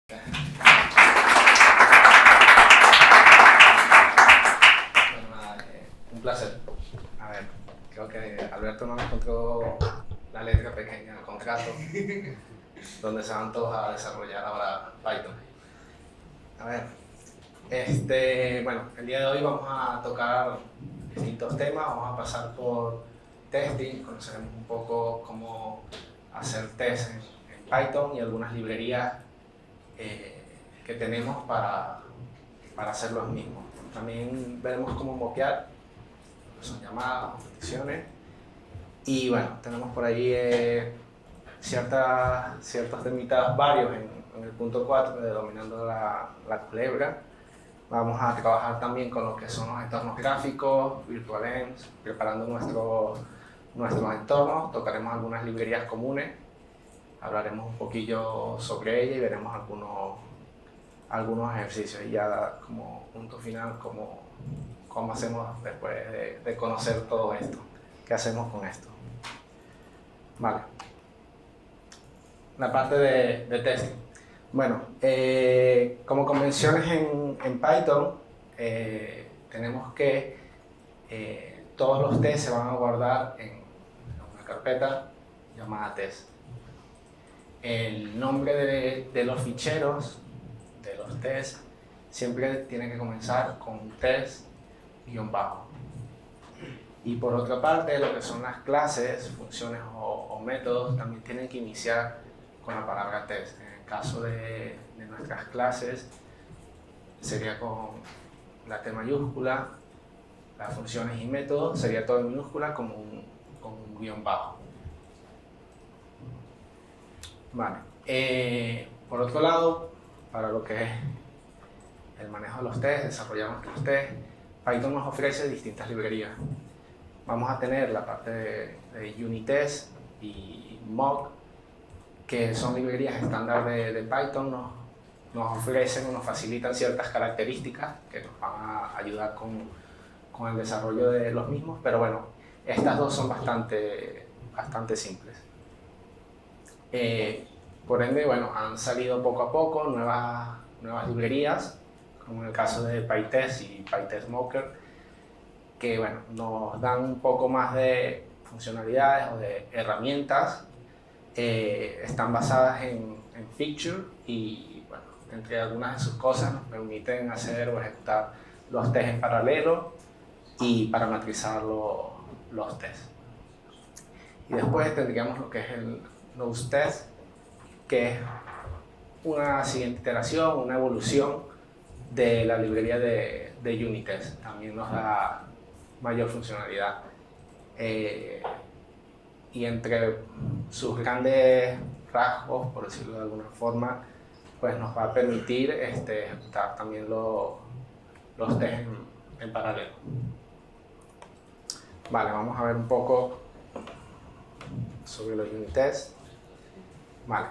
Un placer. A ver, creo que Alberto no encontró la letra pequeña del contrato donde se van todos a desarrollar ahora Python. A ver, bueno, el día de hoy vamos a tocar distintos temas, vamos a pasar por testing, conoceremos un poco cómo hacer test en Python y algunas librerías que tenemos para hacer los mismos. También veremos cómo mockear, son llamadas o peticiones. Y bueno, tenemos por ahí ciertos temitas varios en el punto 4 de dominando la culebra. Vamos a trabajar también con lo que son los entornos gráficos, VirtualEnv, preparando nuestros entornos. Tocaremos algunas librerías comunes, hablaremos un poquillo sobre ellas y veremos algunos ejercicios. Y ya como punto final, cómo hacemos después de conocer todo esto. ¿Qué hacemos con esto? Vale. La parte de testing. Bueno, como convenciones en Python, tenemos que todos los tests se van a guardar en una carpeta llamada test. El nombre de los ficheros, de los tests, siempre tiene que comenzar con test-bajo. Y por otra parte, lo que son las clases, funciones o métodos, también tienen que iniciar con la palabra test. En el caso de nuestras clases, sería con la T mayúscula, las funciones y métodos, sería todo en minúscula con un guión bajo. Vale. Por otro lado, para lo que es el manejo de los tests, desarrollar nuestros tests, Python nos ofrece distintas librerías. Vamos a tener la parte de Unitest y Mock, que son librerías estándar de Python, nos ofrecen o nos facilitan ciertas características que nos van a ayudar con el desarrollo de los mismos, pero bueno, estas dos son bastante simples. Por ende, bueno, han salido poco a poco nuevas librerías, como en el caso de PyTest y PyTest Mocker, que bueno, nos dan un poco más de funcionalidades o de herramientas. Están basadas en feature y bueno, entre algunas de sus cosas nos permiten hacer o ejecutar los tests en paralelo y parametrizar los tests. Y después tendríamos lo que es el nose test, que es una siguiente iteración, una evolución de la librería de Unitest. También nos da mayor funcionalidad. Y entre sus grandes rasgos, por decirlo de alguna forma, pues nos va a permitir ejecutar también los tests en paralelo. Vale, vamos a ver un poco sobre los unit tests. Vale.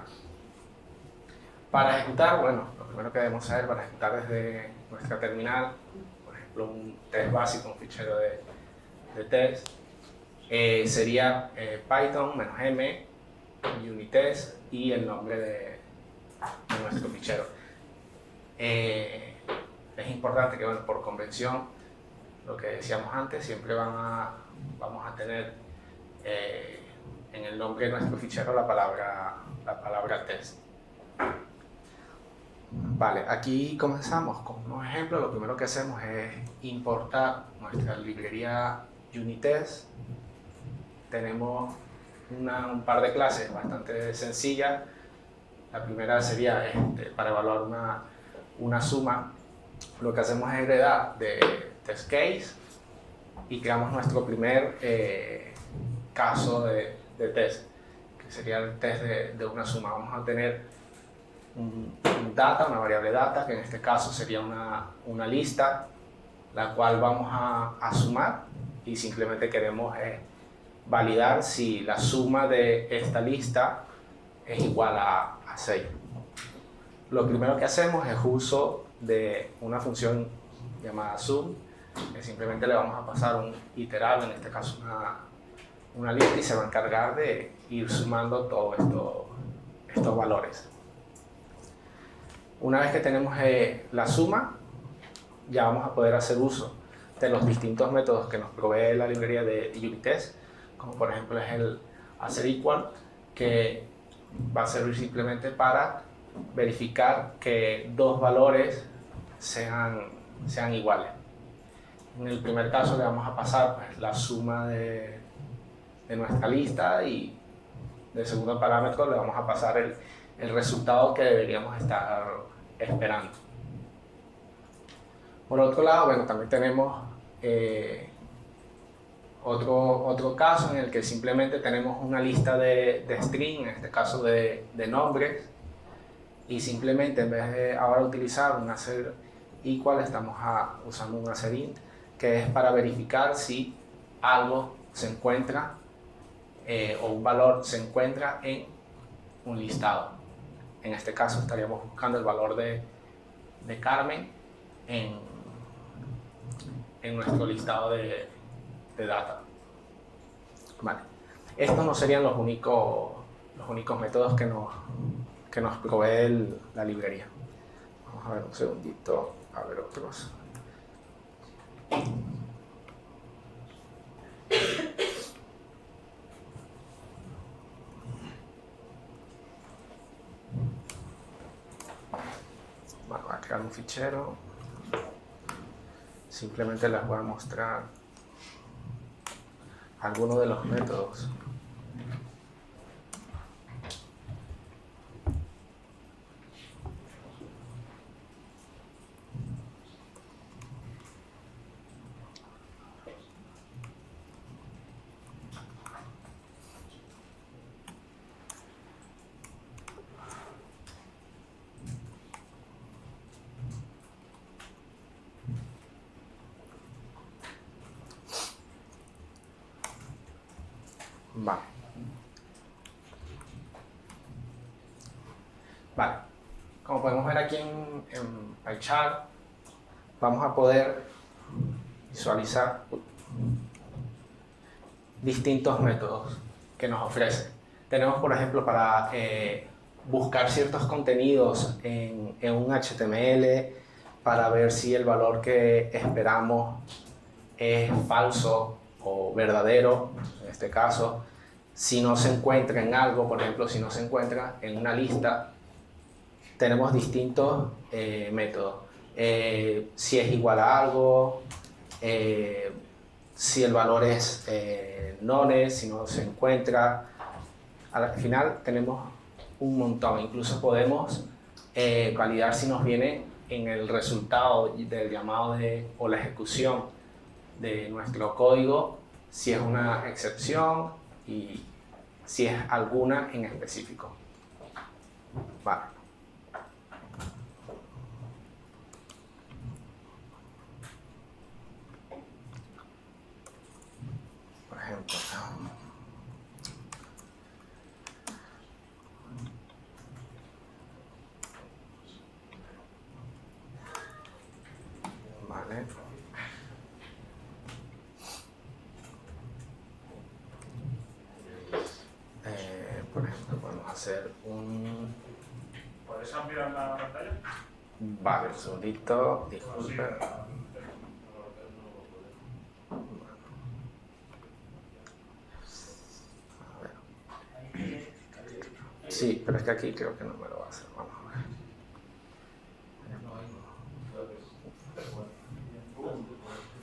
Para ejecutar, bueno, lo primero que debemos hacer para ejecutar desde nuestra terminal, por ejemplo, un test básico, un fichero de test, sería Python -m, unitest y el nombre de nuestro fichero. Es importante que, bueno, por convención, lo que decíamos antes, siempre vamos a tener en el nombre de nuestro fichero la palabra test. Vale, aquí comenzamos con unos ejemplos. Lo primero que hacemos es importar nuestra librería Unitest. Tenemos un par de clases bastante sencillas. La primera sería para evaluar una suma. Lo que hacemos es heredar de test case y creamos nuestro primer caso de test, que sería el test de una suma. Vamos a tener un data, una variable data, que en este caso sería una lista, la cual vamos a sumar y simplemente queremos validar si la suma de esta lista es igual a 6. Lo primero que hacemos es uso de una función llamada sum, que simplemente le vamos a pasar un iterable, en este caso una lista, y se va a encargar de ir sumando todos estos valores. Una vez que tenemos la suma, ya vamos a poder hacer uso de los distintos métodos que nos provee la librería de Unitest, como por ejemplo es el hacer equal, que va a servir simplemente para verificar que dos valores sean iguales. En el primer caso le vamos a pasar pues, la suma de nuestra lista, y del segundo parámetro le vamos a pasar el resultado que deberíamos estar esperando. Por otro lado, bueno, también tenemos otro caso en el que simplemente tenemos una lista de string, en este caso de nombres, y simplemente en vez de ahora utilizar un hacer equal, estamos usando un hacer int, que es para verificar si algo se encuentra o un valor se encuentra en un listado. En este caso estaríamos buscando el valor de Carmen en nuestro listado de data. Vale. Estos no serían los únicos métodos que nos provee la librería. Vamos a ver un segundito, a ver otros. Bueno, voy a crear un fichero. Simplemente les voy a mostrar algunos de los métodos. Vale. Como podemos ver aquí en PyChart, vamos a poder visualizar distintos métodos que nos ofrece. Tenemos, por ejemplo, para buscar ciertos contenidos en un HTML, para ver si el valor que esperamos es falso o verdadero, en este caso. Si no se encuentra en algo, por ejemplo, si no se encuentra en una lista, tenemos distintos métodos. Si es igual a algo, si el valor es none, si no se encuentra. Al final tenemos un montón. Incluso podemos validar si nos viene en el resultado del llamado o la ejecución de nuestro código, si es una excepción y si es alguna en específico. Vale. Por ejemplo, vale. Por ejemplo, podemos hacer un... ¿Puedes ampliar la pantalla? Vale, un segundito, disculpe. Sí, pero es que aquí creo que no me lo va a hacer. Vamos a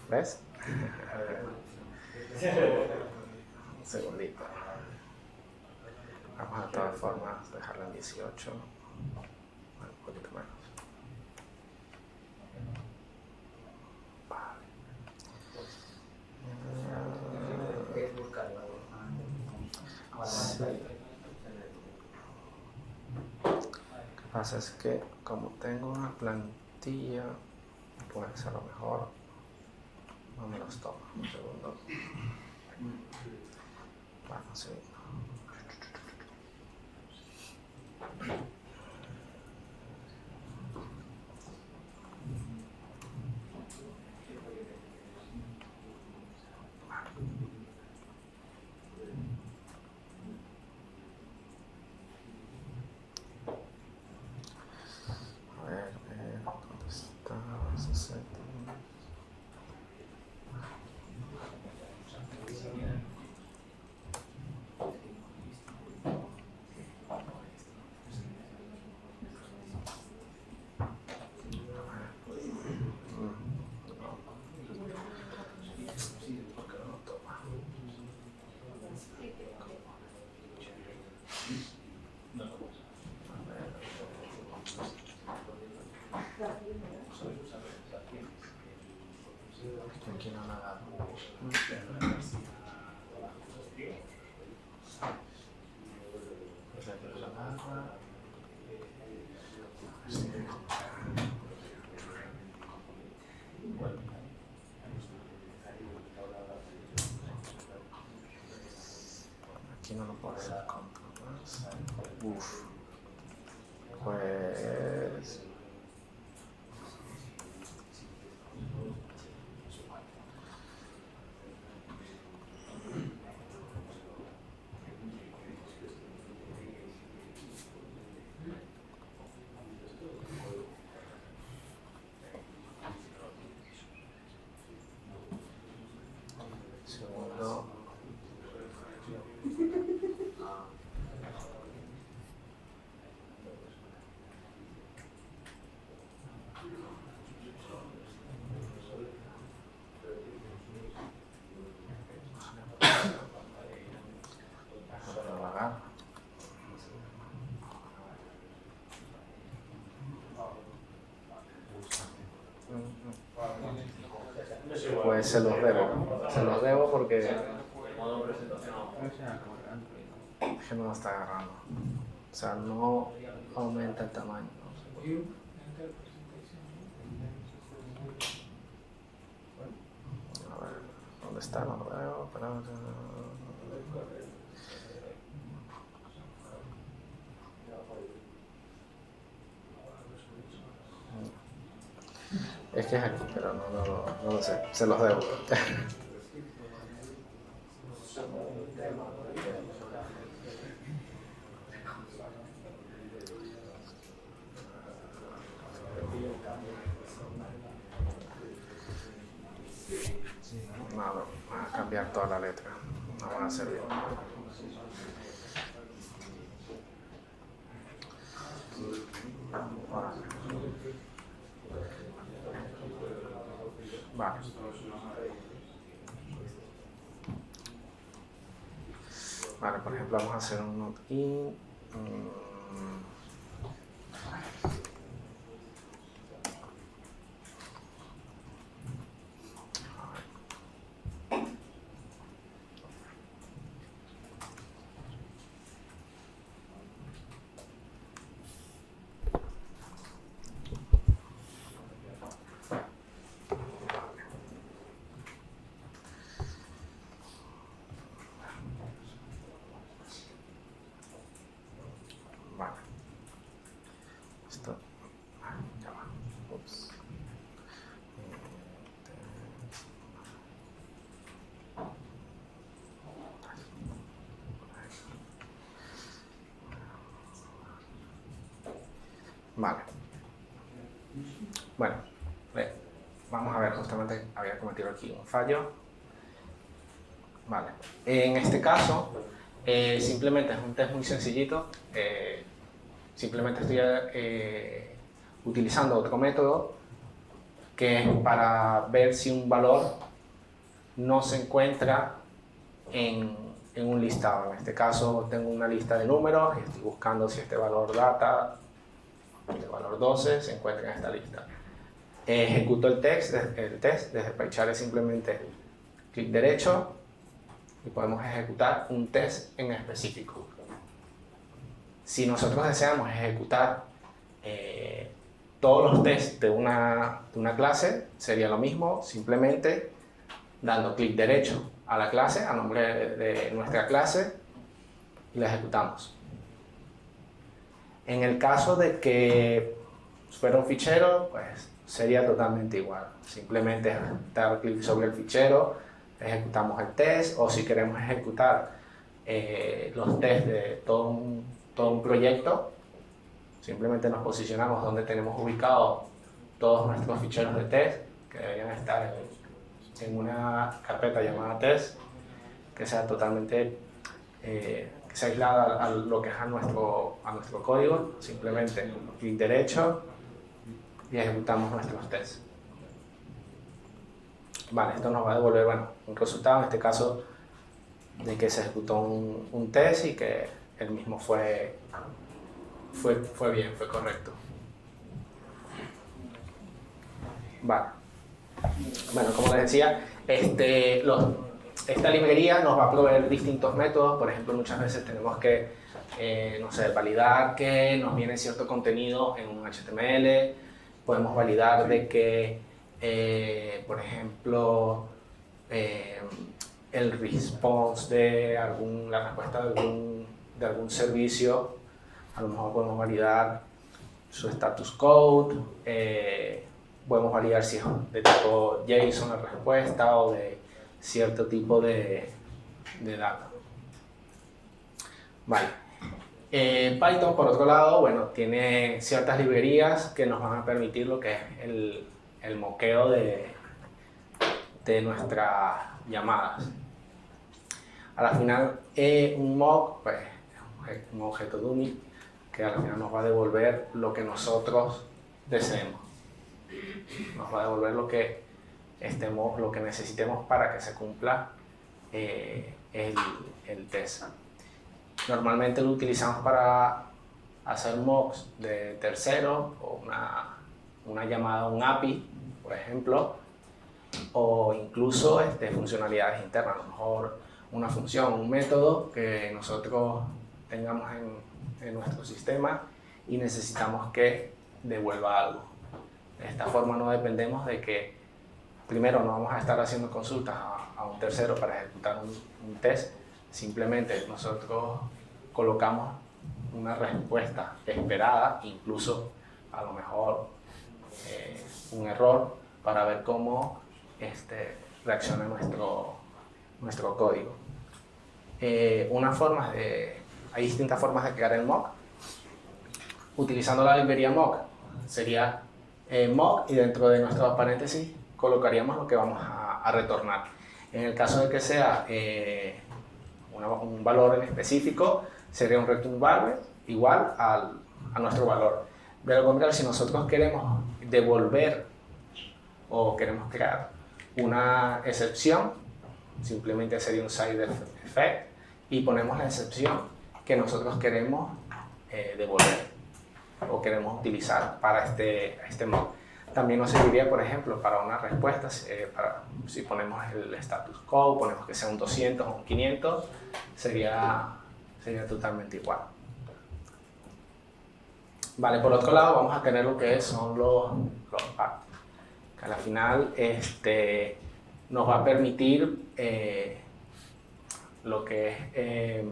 ver. ¿Ves? Un segundito. Vamos a de todas formas dejarlo en 18. Bueno, un poquito menos. Vale. Sí. Lo que pasa es que como tengo una plantilla, pues a lo mejor no me los toma. Un segundo. Bueno, un segundo. A Aquí no lo puedo hacer control más. Uf. Pues... Segundo. Pues se los debo porque es que no lo está agarrando, o sea, no aumenta el tamaño. A ver, ¿dónde está? No lo veo. Es que es aquí, pero no lo sé, se los debo. No, van a cambiar toda la letra, no van a hacer bien. Vale. Vale, por ejemplo, vamos a hacer un note in. Vale. Esto. Ya va. Ups. Vale. Bueno, vamos a ver, justamente había cometido aquí un fallo. Vale. En este caso, simplemente es un test muy sencillito. Simplemente estoy utilizando otro método que es para ver si un valor no se encuentra en un listado. En este caso tengo una lista de números y estoy buscando si este valor data, el valor 12, se encuentra en esta lista. Ejecuto el test desde PyCharm es simplemente clic derecho y podemos ejecutar un test en específico. Si nosotros deseamos ejecutar todos los tests de una clase, sería lo mismo, simplemente dando clic derecho a la clase, a nombre de nuestra clase, y la ejecutamos. En el caso de que fuera un fichero, pues sería totalmente igual. Simplemente dar clic sobre el fichero, ejecutamos el test, o si queremos ejecutar los tests de todo un proyecto, simplemente nos posicionamos donde tenemos ubicados todos nuestros ficheros de test, que deberían estar en una carpeta llamada test, que sea totalmente que sea aislada a lo que es a nuestro código. Simplemente clic derecho y ejecutamos nuestros tests. Vale, esto nos va a devolver un resultado, en este caso de que se ejecutó un test y que el mismo fue bien, fue correcto. Vale. Bueno, como les decía, esta librería nos va a proveer distintos métodos. Por ejemplo, muchas veces tenemos que no sé, validar que nos viene cierto contenido en un HTML, podemos validar de que, por ejemplo, el response de la respuesta de algún servicio, a lo mejor podemos validar su status code, podemos validar si es de tipo JSON la respuesta o de cierto tipo de data. Vale. Python, por otro lado, bueno, tiene ciertas librerías que nos van a permitir lo que es el moqueo de nuestras llamadas. A la final, un mock, pues, es un objeto dummy que al final nos va a devolver lo que nosotros deseemos. Nos va a devolver lo que necesitemos para que se cumpla el test. Normalmente lo utilizamos para hacer mocks de terceros o una llamada a un API, por ejemplo, o incluso funcionalidades internas, a lo mejor una función, un método que nosotros tengamos en nuestro sistema y necesitamos que devuelva algo. De esta forma no dependemos de que, primero, no vamos a estar haciendo consultas a un tercero para ejecutar un test, simplemente nosotros colocamos una respuesta esperada, incluso a lo mejor un error, para ver cómo reacciona nuestro código. Hay distintas formas de crear el mock. Utilizando la librería mock, sería mock y dentro de nuestros paréntesis colocaríamos lo que vamos a retornar. En el caso de que sea un valor en específico, sería un return value igual a nuestro valor. De lo contrario, si nosotros queremos devolver o queremos crear una excepción, simplemente sería un side effect y ponemos la excepción que nosotros queremos devolver o queremos utilizar para este mock. También nos serviría, por ejemplo, para una respuesta, si ponemos el status code, ponemos que sea un 200 o un 500, sería totalmente igual. Vale, por otro lado vamos a tener lo que son los paths, que al final nos va a permitir lo que es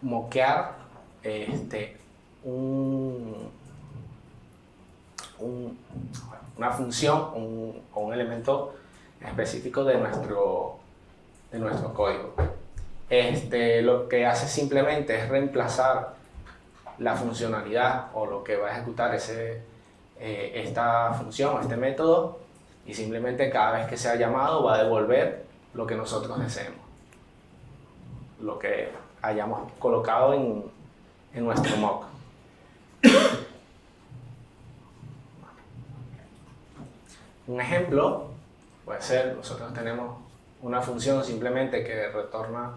moquear una función o un elemento específico de nuestro código. Lo que hace simplemente es reemplazar la funcionalidad o lo que va a ejecutar esta función o este método, y simplemente cada vez que sea llamado va a devolver lo que nosotros deseemos, lo que hayamos colocado en nuestro mock. Un ejemplo puede ser, nosotros tenemos una función simplemente que retorna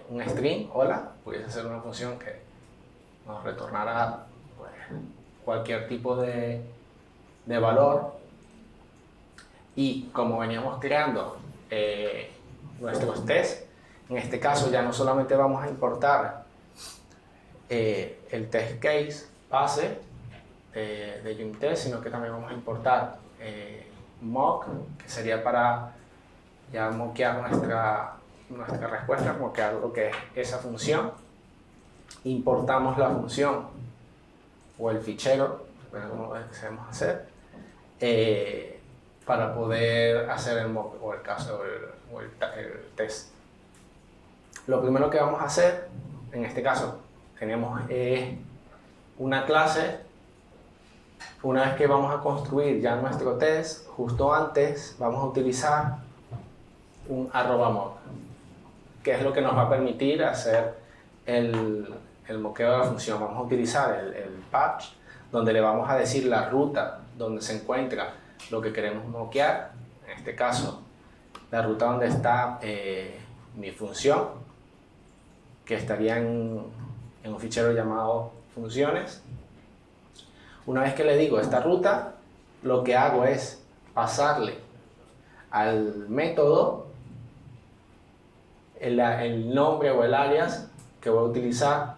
un string, hola, pudiese ser una función que nos retornará pues, cualquier tipo de valor, y como veníamos creando nuestros tests, en este caso ya no solamente vamos a importar el test case base de unit test, sino que también vamos a importar mock, que sería para ya mockear nuestra respuesta, mockear lo que es esa función. Importamos la función o el fichero, depende de cómo lo deseemos hacer, para poder hacer el mock o el caso o el test. Lo primero que vamos a hacer, en este caso, tenemos una clase. Una vez que vamos a construir ya nuestro test, justo antes vamos a utilizar un @mock, que es lo que nos va a permitir hacer el moqueo de la función. Vamos a utilizar el patch, donde le vamos a decir la ruta donde se encuentra lo que queremos moquear. En este caso, la ruta donde está mi función, que estaría en un fichero llamado funciones. Una vez que le digo esta ruta, lo que hago es pasarle al método el nombre o el alias que voy a utilizar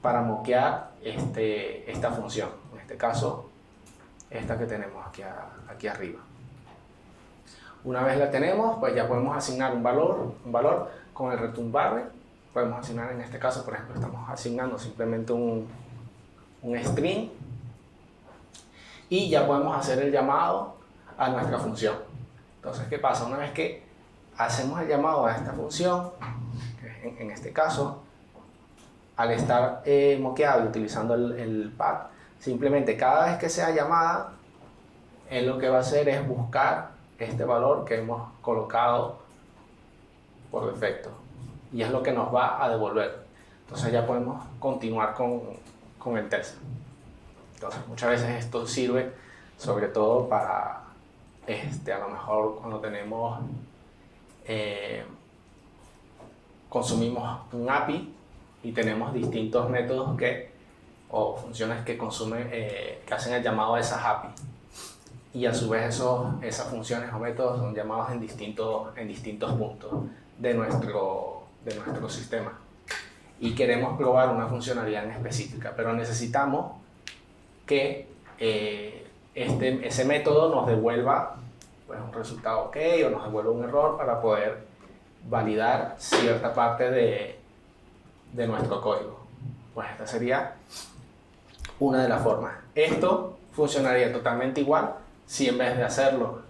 para moquear esta función. En este caso, esta que tenemos aquí arriba. Una vez la tenemos, pues ya podemos asignar un valor con el return barre. Podemos asignar, en este caso, por ejemplo, estamos asignando simplemente un string y ya podemos hacer el llamado a nuestra función. Entonces, ¿qué pasa? Una vez que hacemos el llamado a esta función, en este caso, al estar moqueado y utilizando el path, simplemente cada vez que sea llamada, él lo que va a hacer es buscar este valor que hemos colocado por defecto y es lo que nos va a devolver. Entonces ya podemos continuar con el test. Entonces muchas veces esto sirve sobre todo para a lo mejor cuando tenemos consumimos un API y tenemos distintos métodos o funciones que consumen que hacen el llamado a esas API, y a su vez esas funciones o métodos son llamados en distintos puntos de nuestro sistema y queremos probar una funcionalidad en específica, pero necesitamos que ese método nos devuelva pues, un resultado OK o nos devuelva un error para poder validar cierta parte de nuestro código. Pues esta sería una de las formas. Esto funcionaría totalmente igual si en vez de hacerlo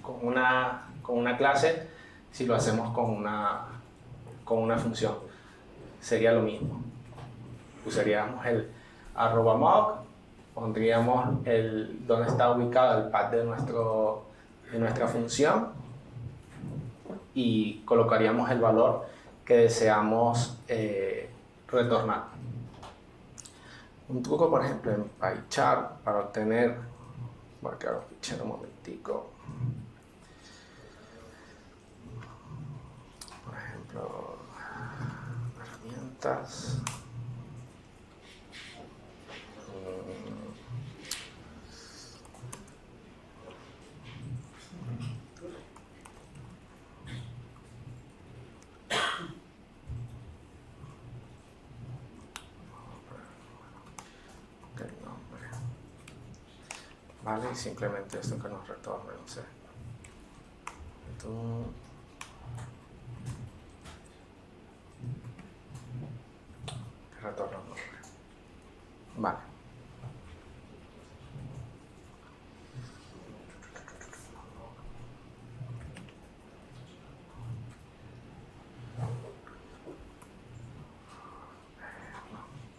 con una clase, si lo hacemos con una función, sería lo mismo. Usaríamos el @mock, pondríamos donde está ubicado el path de nuestra función y colocaríamos el valor que deseamos retornar. Un truco, por ejemplo, en PyChart para obtener, voy a crear un fichero un momentico. Por ejemplo, herramientas. Vale, y simplemente esto que nos retorne, no sé. Que retorna un nombre. Vale.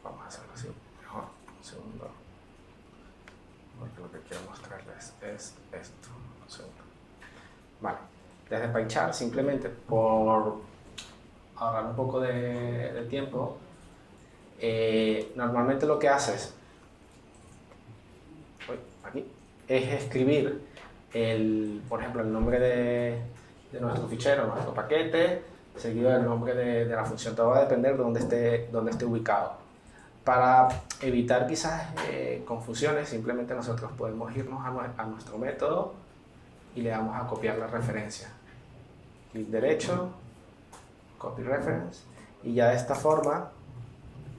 Vamos a hacerlo así, mejor, un segundo. Porque lo que quiero mostrarles es esto. Un segundo. Vale, desde PyChart, simplemente por ahorrar un poco de tiempo, normalmente lo que haces aquí es escribir por ejemplo, el nombre de nuestro fichero, nuestro paquete, seguido del nombre de la función. Todo va a depender de dónde esté ubicado. Para evitar quizás confusiones, simplemente nosotros podemos irnos a nuestro método y le damos a copiar la referencia. Clic derecho, copy reference, y ya de esta forma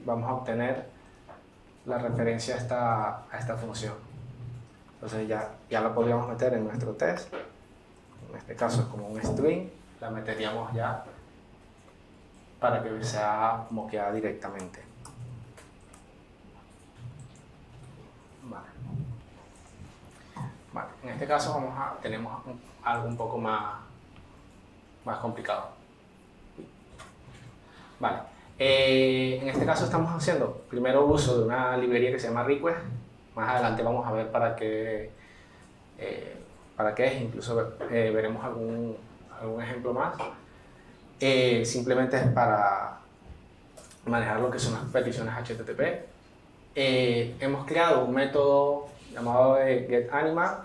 vamos a obtener la referencia a esta función. Entonces ya la podríamos meter en nuestro test. En este caso es como un string, la meteríamos ya para que sea moqueada directamente. Vale, en este caso tenemos algo un poco más complicado. Vale, en este caso estamos haciendo primero uso de una librería que se llama Request. Más adelante vamos a ver para qué es, incluso veremos algún ejemplo más. Simplemente es para manejar lo que son las peticiones HTTP. Hemos creado un método llamado getAnimal.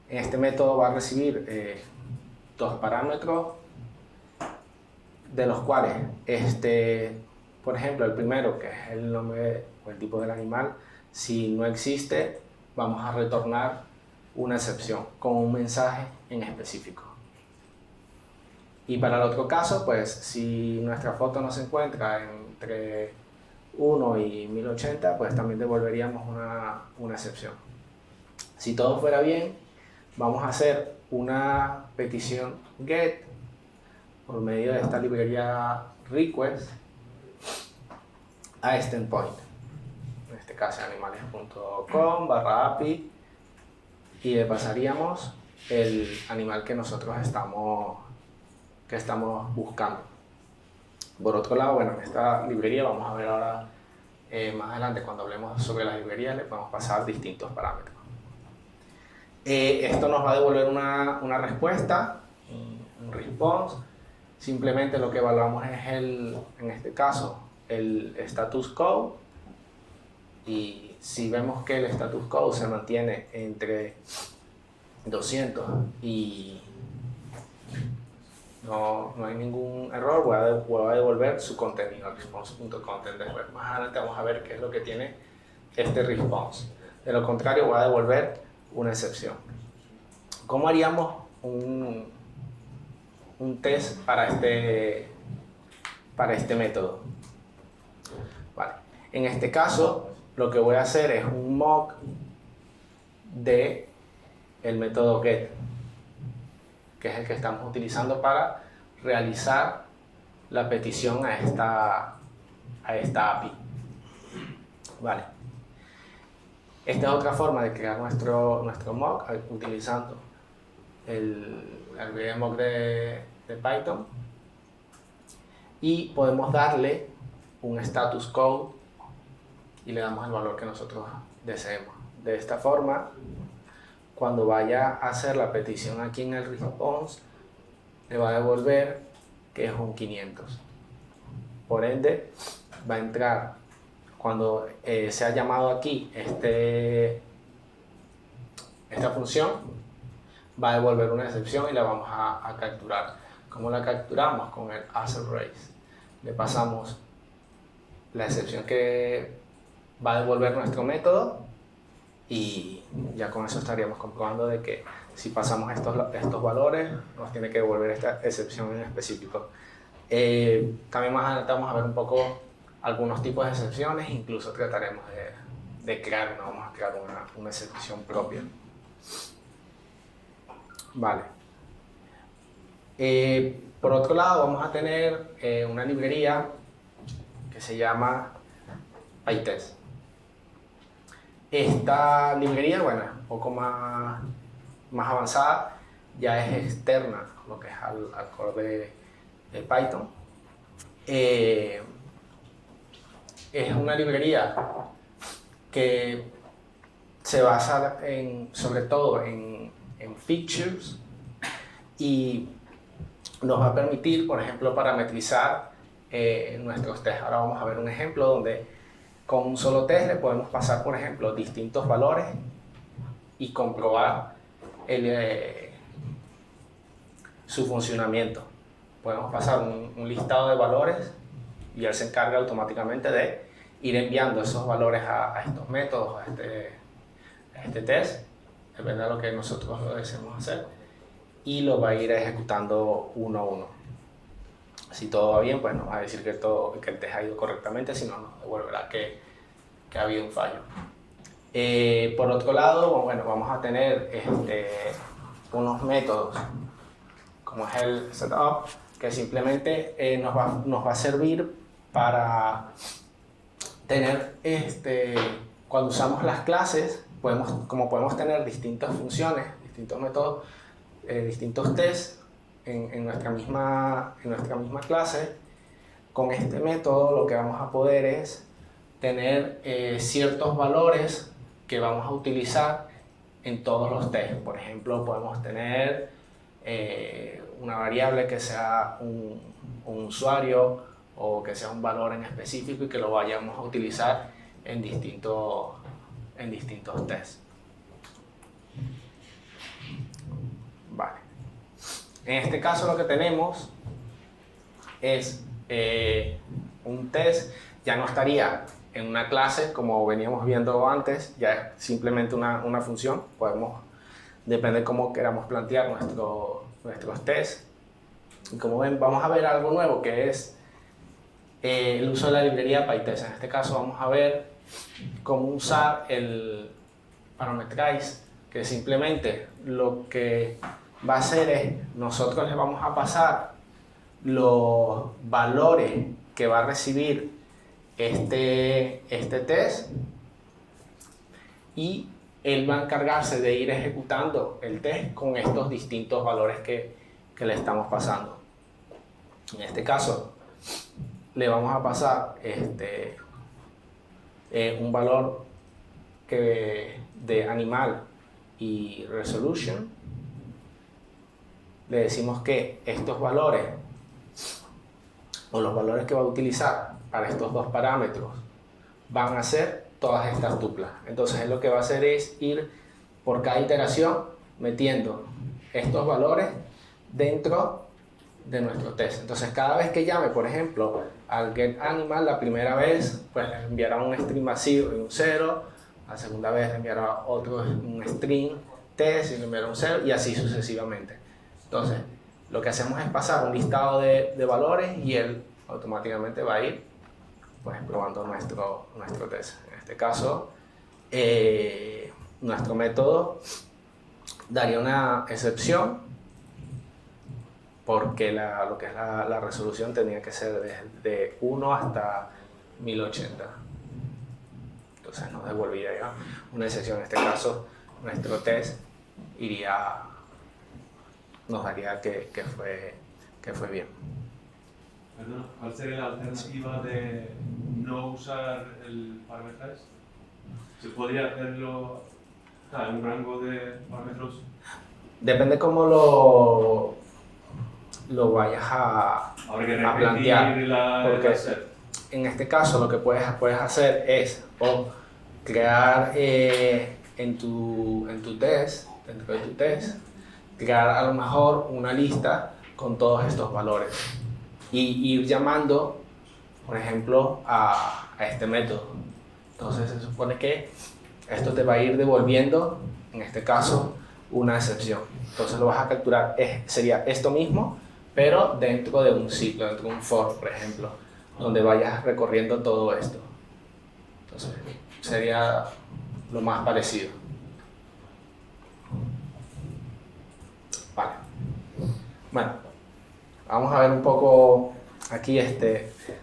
En este método va a recibir dos parámetros, de los cuales por ejemplo, el primero, que es el nombre o el tipo del animal, si no existe, vamos a retornar una excepción con un mensaje en específico. Y para el otro caso, pues si nuestra foto no se encuentra entre 1 y 1080, pues también devolveríamos una excepción. Si todo fuera bien, vamos a hacer una petición GET por medio de esta librería request a este endpoint. En este caso animales.com/API, y le pasaríamos el animal que nosotros estamos buscando. Por otro lado, bueno, en esta librería vamos a ver ahora más adelante, cuando hablemos sobre las librerías, le podemos pasar distintos parámetros. Esto nos va a devolver una respuesta, un response. Simplemente lo que evaluamos es en este caso, el status quo, y si vemos que el status quo se mantiene entre 200 y no hay ningún error, voy a devolver su contenido, response.content. Después, más adelante vamos a ver qué es lo que tiene este response. De lo contrario, voy a devolver una excepción. ¿Cómo haríamos un test para este método? Vale. En este caso, lo que voy a hacer es un mock de el método get, que es el que estamos utilizando para realizar la petición a esta API. Vale. Esta es otra forma de crear nuestro mock utilizando el mock de Python, y podemos darle un status code y le damos el valor que nosotros deseemos. De esta forma, cuando vaya a hacer la petición aquí en el response, le va a devolver que es un 500. Por ende, va a entrar, cuando se ha llamado aquí esta función, va a devolver una excepción y la vamos a capturar. ¿Cómo la capturamos? Con el assertRace. Le pasamos la excepción que va a devolver nuestro método, y ya con eso estaríamos comprobando de que si pasamos estos valores, nos tiene que devolver esta excepción en específico. También más adelante vamos a ver un poco algunos tipos de excepciones, incluso trataremos de crear vamos a crear una excepción propia. Vale. Por otro lado, vamos a tener una librería que se llama PyTest. Esta librería, bueno, un poco más avanzada, ya es externa, lo que es al core de Python. Es una librería que se basa sobre todo en features, y nos va a permitir, por ejemplo, parametrizar nuestros tests. Ahora vamos a ver un ejemplo donde con un solo test le podemos pasar, por ejemplo, distintos valores y comprobar su funcionamiento. Podemos pasar un listado de valores y él se encarga automáticamente de ir enviando esos valores a estos métodos, a este test, depende de lo que nosotros lo deseemos hacer, y lo va a ir ejecutando uno a uno. Si todo va bien, pues nos va a decir que el test ha ido correctamente, si no, nos devolverá que ha habido un fallo. Por otro lado, bueno, vamos a tener unos métodos como es el setup, que simplemente nos va a servir para tener, cuando usamos las clases, podemos tener distintas funciones, distintos métodos, distintos tests en nuestra misma clase. Con este método lo que vamos a poder es tener ciertos valores que vamos a utilizar en todos los tests. Por ejemplo, podemos tener una variable que sea un usuario, o que sea un valor en específico y que lo vayamos a utilizar en distintos tests. Vale. En este caso lo que tenemos es un test, ya no estaría en una clase como veníamos viendo antes, ya es simplemente una función. Depende de cómo queramos plantear nuestros tests. Y como ven, vamos a ver algo nuevo que es el uso de la librería PyTest. En este caso vamos a ver cómo usar el parameterize, que simplemente lo que va a hacer es, nosotros le vamos a pasar los valores que va a recibir este test, y él va a encargarse de ir ejecutando el test con estos distintos valores que le estamos pasando. En este caso le vamos a pasar un valor de animal y resolution. Le decimos que estos valores, o los valores que va a utilizar para estos dos parámetros, van a ser todas estas tuplas. Entonces él lo que va a hacer es ir por cada iteración metiendo estos valores dentro de nuestro test. Entonces cada vez que llame, por ejemplo, al getAnimal, la primera vez pues le enviará un string vacío y un 0, la segunda vez le enviará un string test y le enviará un 0, y así sucesivamente. Entonces lo que hacemos es pasar un listado de valores y él automáticamente va a ir pues probando nuestro test. En este caso nuestro método daría una excepción porque lo que es la resolución tenía que ser de 1 hasta 1080. Entonces nos devolvía ya una excepción. En este caso nuestro test nos daría que fue bien. Perdona, ¿cuál sería la alternativa de no usar el parameterize? ¿Se podría hacerlo en un rango de parámetros? Depende cómo lo vayas a plantear, porque en este caso lo que puedes hacer es crear en tu test, dentro de tu test, crear a lo mejor una lista con todos estos valores y ir llamando, por ejemplo, a este método. Entonces se supone que esto te va a ir devolviendo, en este caso, una excepción. Entonces lo vas a capturar, sería esto mismo, pero dentro de un ciclo, dentro de un for, por ejemplo, donde vayas recorriendo todo esto. Entonces sería lo más parecido. Vale. Bueno, vamos a ver un poco aquí,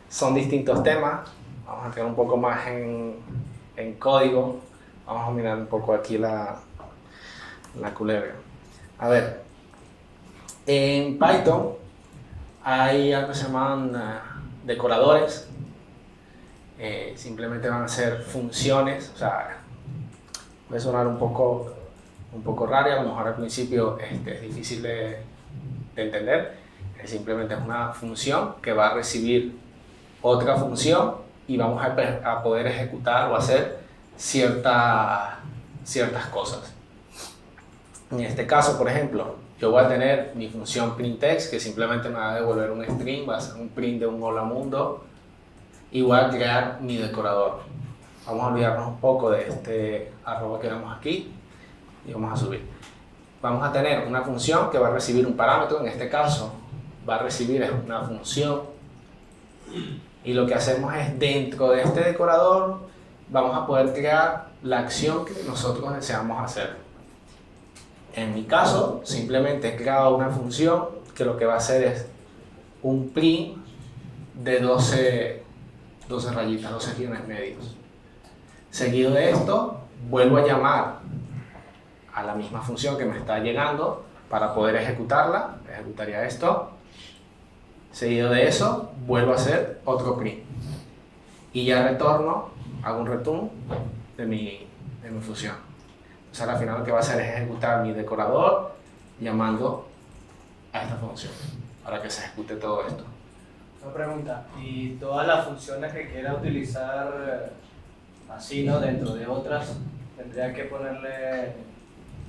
son distintos temas. Vamos a entrar un poco más en código. Vamos a mirar un poco aquí la culebra. A ver, en Python hay algo que se llaman decoradores. Simplemente van a ser funciones, o sea, puede sonar un poco raro, a lo mejor al principio es difícil de entender. Simplemente es una función que va a recibir otra función y vamos a poder ejecutar o hacer ciertas cosas. En este caso, por ejemplo, yo voy a tener mi función printEx, que simplemente me va a devolver un string, va a ser un print de un hola mundo, y voy a crear mi decorador. Vamos a olvidarnos un poco de este arroba que vemos aquí y vamos a subir. Vamos a tener una función que va a recibir un parámetro, en este caso va a recibir una función, y lo que hacemos es, dentro de este decorador vamos a poder crear la acción que nosotros deseamos hacer. En mi caso, simplemente he creado una función que lo que va a hacer es un print de 12 rayitas, 12 guiones medios. Seguido de esto, vuelvo a llamar a la misma función que me está llegando para poder ejecutarla. Ejecutaría esto. Seguido de eso, vuelvo a hacer otro print. Y ya retorno, hago un return de mi función. Entonces al final lo que va a hacer es ejecutar mi decorador llamando a esta función para que se ejecute todo esto. Una pregunta, ¿y todas las funciones que quiera utilizar así, ¿no? Dentro de otras, tendría que ponerle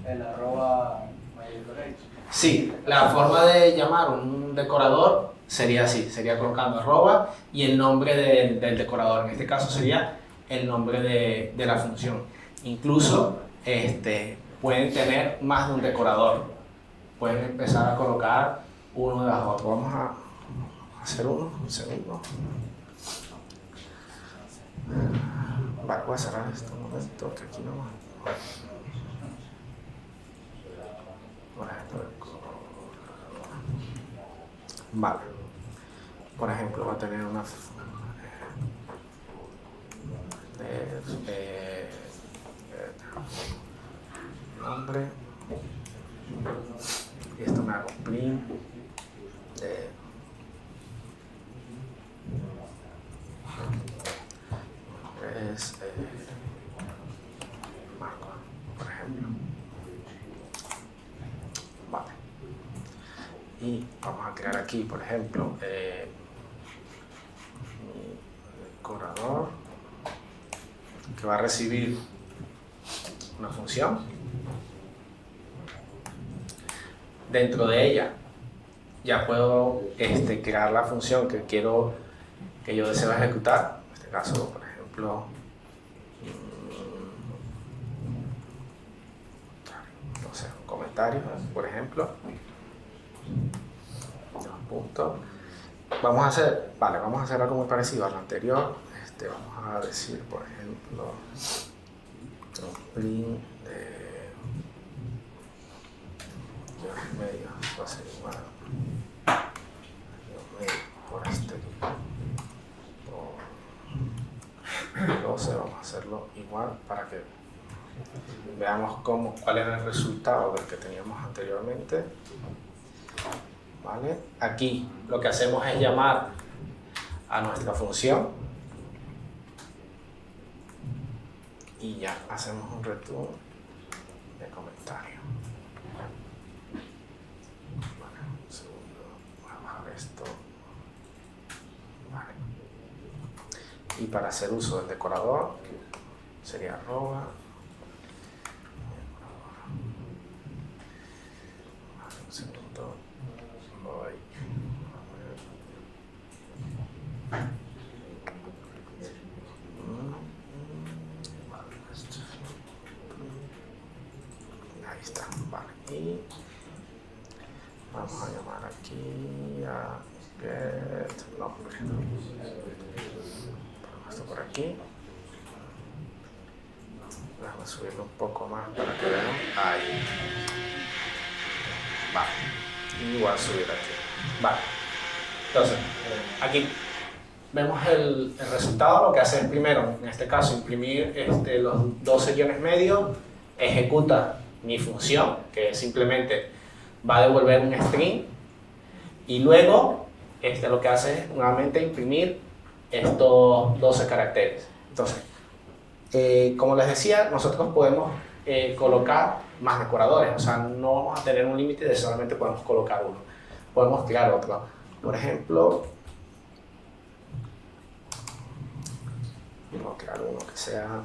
el arroba mydecorate? Sí, la forma de llamar un decorador sería así, sería colocando arroba y el nombre del decorador. En este caso sería el nombre de la función. Incluso pueden tener más de un decorador. Pueden empezar a colocar uno debajo de otro. Vamos a hacer uno, un segundo. Vale, voy a cerrar esto un momento, que aquí no va. Por ejemplo, vale. Por ejemplo, va a tener una nombre, y esto me hago print de es Marco, por ejemplo. Vale. Y vamos a crear aquí, por ejemplo, mi decorador, que va a recibir una función. Dentro de ella ya puedo crear la función que quiero, que yo deseo ejecutar. En este caso, por ejemplo, no sé, un comentario, por ejemplo. Dos puntos. Vamos a hacer algo muy parecido al anterior. Vamos a decir, por ejemplo, un print de medio va a ser igual medio por por 12. Vamos a hacerlo igual para que veamos cuál era el resultado del que teníamos anteriormente. ¿Vale? Aquí lo que hacemos es llamar a nuestra función y ya hacemos un return de comentario. Vale, un segundo, voy a bajar esto. Vale. Y para hacer uso del decorador sería arroba. Vale, un segundo. Voy. Ahí está, vale. Y vamos a llamar aquí a get nombre. Ponemos esto por aquí. Déjame subirlo un poco más para que vean. Ahí. Vale. Y voy a subir aquí. Vale. Entonces, aquí vemos el resultado. Lo que hace es primero, en este caso, imprimir los 12 guiones medios, ejecuta mi función, que simplemente va a devolver un string, y luego lo que hace es nuevamente imprimir estos 12 caracteres. Entonces, como les decía, nosotros podemos colocar más decoradores, o sea, no vamos a tener un límite de solamente podemos colocar uno, podemos crear otro. Por ejemplo, vamos a crear uno que sea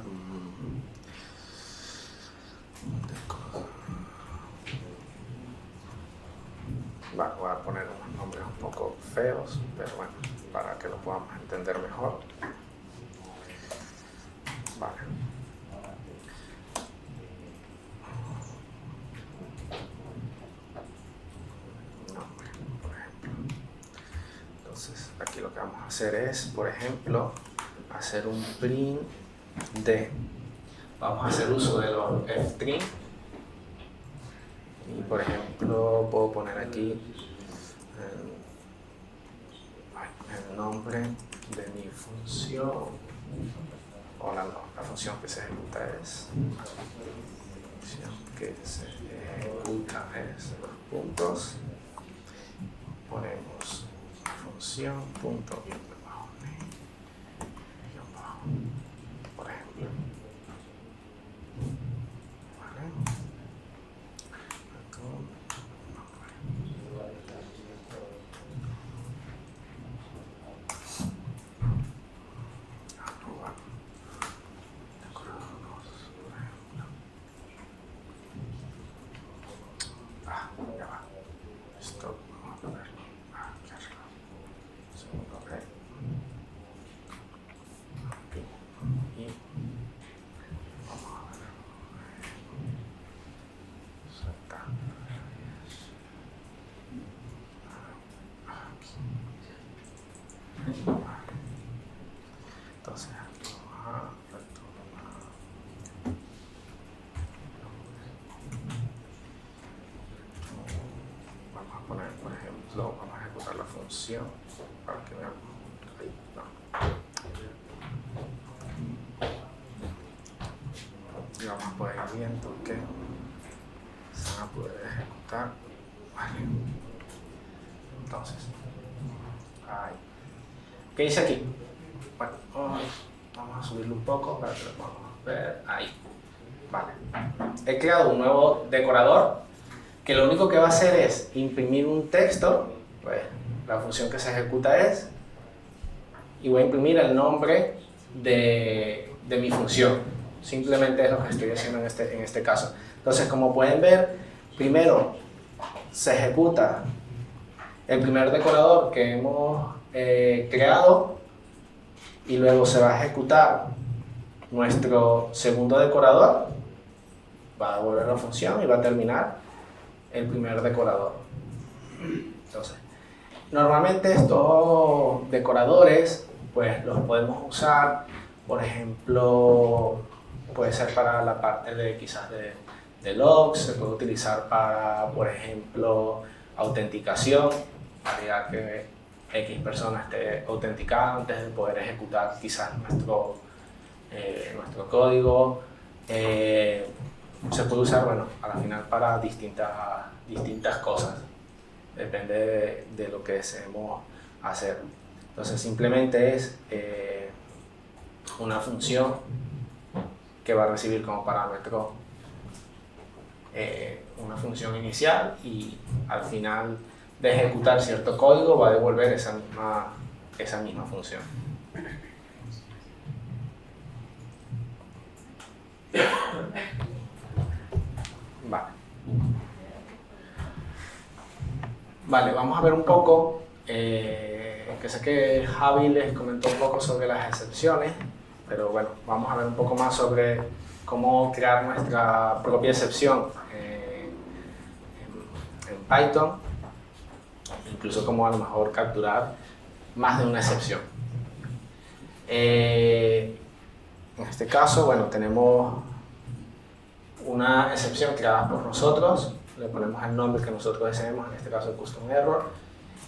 voy a poner unos nombres un poco feos, pero bueno, para que lo podamos entender mejor. Vale. Nombre, por ejemplo. Entonces, aquí lo que vamos a hacer es, por ejemplo, hacer un print de. Vamos a hacer uso de los string. Y por ejemplo, puedo poner aquí el nombre de mi función, o la función que se ejecuta es los puntos. Ponemos función punto guión bajo, por ejemplo. ¿Vale? Entonces, vamos a poner, por ejemplo, vamos a ejecutar la función para que veamos. Ahí, no. Y vamos a poder ir viendo que se van a poder ejecutar. Vale. Entonces, ahí. ¿Qué dice aquí? Bueno, vamos a subirlo un poco para que lo podamos ver. Ahí. Vale. He creado un nuevo decorador que lo único que va a hacer es imprimir un texto. Pues la función que se ejecuta es, y voy a imprimir el nombre de mi función. Simplemente es lo que estoy haciendo en este caso. Entonces, como pueden ver, primero se ejecuta el primer decorador que hemos creado y luego se va a ejecutar nuestro segundo decorador, va a devolver la función y va a terminar el primer decorador. Entonces, normalmente estos decoradores pues los podemos usar, por ejemplo, puede ser para la parte de quizás de logs, se puede utilizar para, por ejemplo, autenticación, para que X persona esté autenticada antes de poder ejecutar quizás nuestro código. Se puede usar, bueno, a la final para distintas cosas, depende de lo que deseemos hacer. Entonces simplemente es una función que va a recibir como parámetro una función inicial y al final de ejecutar cierto código va a devolver esa misma función. Vale, vamos a ver un poco, que sé que Javi les comentó un poco sobre las excepciones, pero bueno, vamos a ver un poco más sobre cómo crear nuestra propia excepción en Python, incluso cómo a lo mejor capturar más de una excepción. En este caso, bueno, tenemos una excepción creada por nosotros, le ponemos el nombre que nosotros deseemos, en este caso el custom error,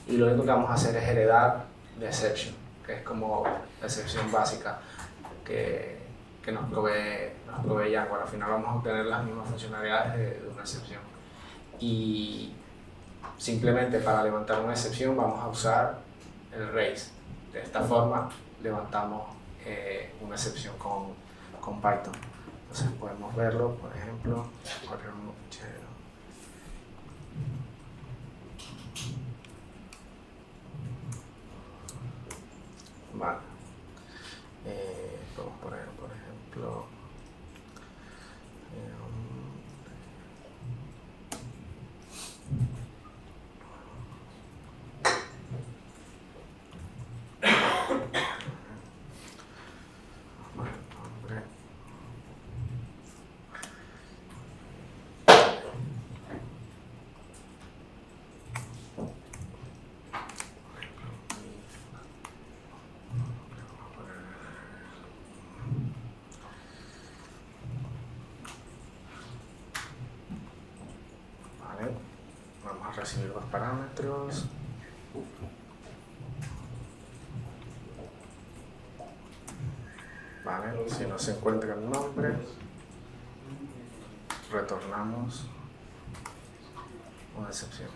y lo único que vamos a hacer es heredar de exception, que es como la excepción básica que nos provee Django. Al final vamos a obtener las mismas funcionalidades de una excepción. Y simplemente para levantar una excepción vamos a usar el raise. De esta forma levantamos una excepción con Python. Entonces podemos verlo, por ejemplo, vale. Podemos poner, por ejemplo, recibir los parámetros. Vale, si no se encuentra el nombre, retornamos una excepción.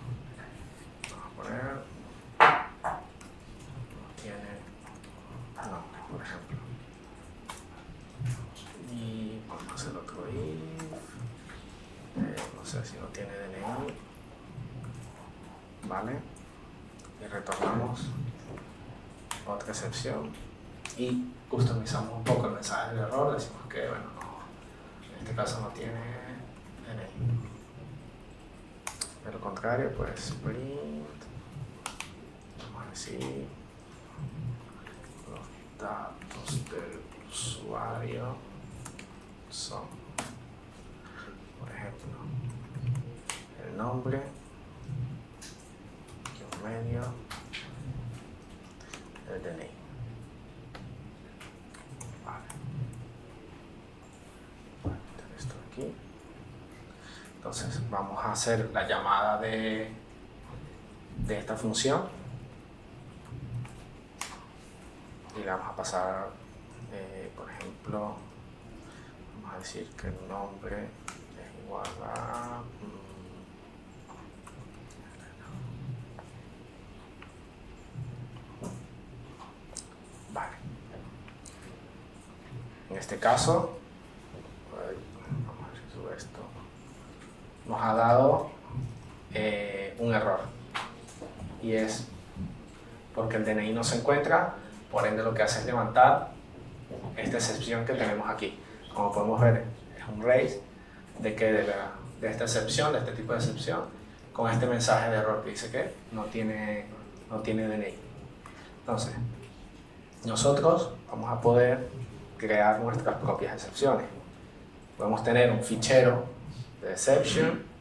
Vamos a poner, no tiene nombre, por ejemplo. Y vamos a hacer otro if, no sé si no tiene DNI. Vale, y retornamos otra excepción y customizamos un poco el mensaje del error, decimos que bueno, en este caso no tiene DNI. De lo contrario, pues print, vamos a decir los datos del usuario son, por ejemplo, el nombre, medio, del DNI. Vale. Voy a meter esto aquí. Entonces vamos a hacer la llamada de esta función y le vamos a pasar, por ejemplo, vamos a decir que el nombre es igual a vale. En este caso, vamos a ver si sube esto, nos ha dado un error y es porque el DNI no se encuentra, por ende lo que hace es levantar esta excepción que tenemos aquí. Como podemos ver, es un raise de esta excepción, de este tipo de excepción, con este mensaje de error que dice que no tiene DNI. Entonces, nosotros vamos a poder crear nuestras propias excepciones. Podemos tener un fichero de exception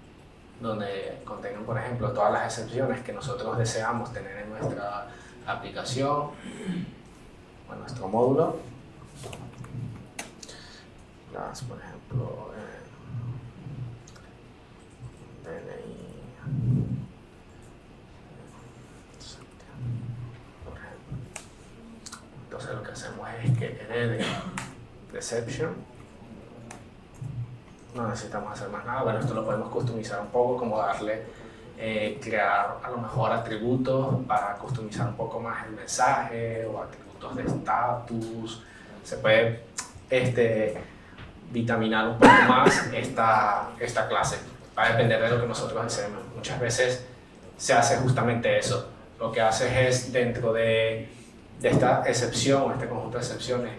donde contengan, por ejemplo, todas las excepciones que nosotros deseamos tener en nuestra aplicación o en nuestro módulo. Las, por ejemplo, DNI, por ejemplo. Entonces lo que hacemos es que herede exception. No necesitamos hacer más nada. Bueno, esto lo podemos customizar un poco, como darle, crear a lo mejor atributos para customizar un poco más el mensaje o atributos de status. Se puede vitaminar un poco más esta clase. Va a depender de lo que nosotros deseemos. Muchas veces se hace justamente eso. Lo que haces es, dentro de esta excepción, este conjunto de excepciones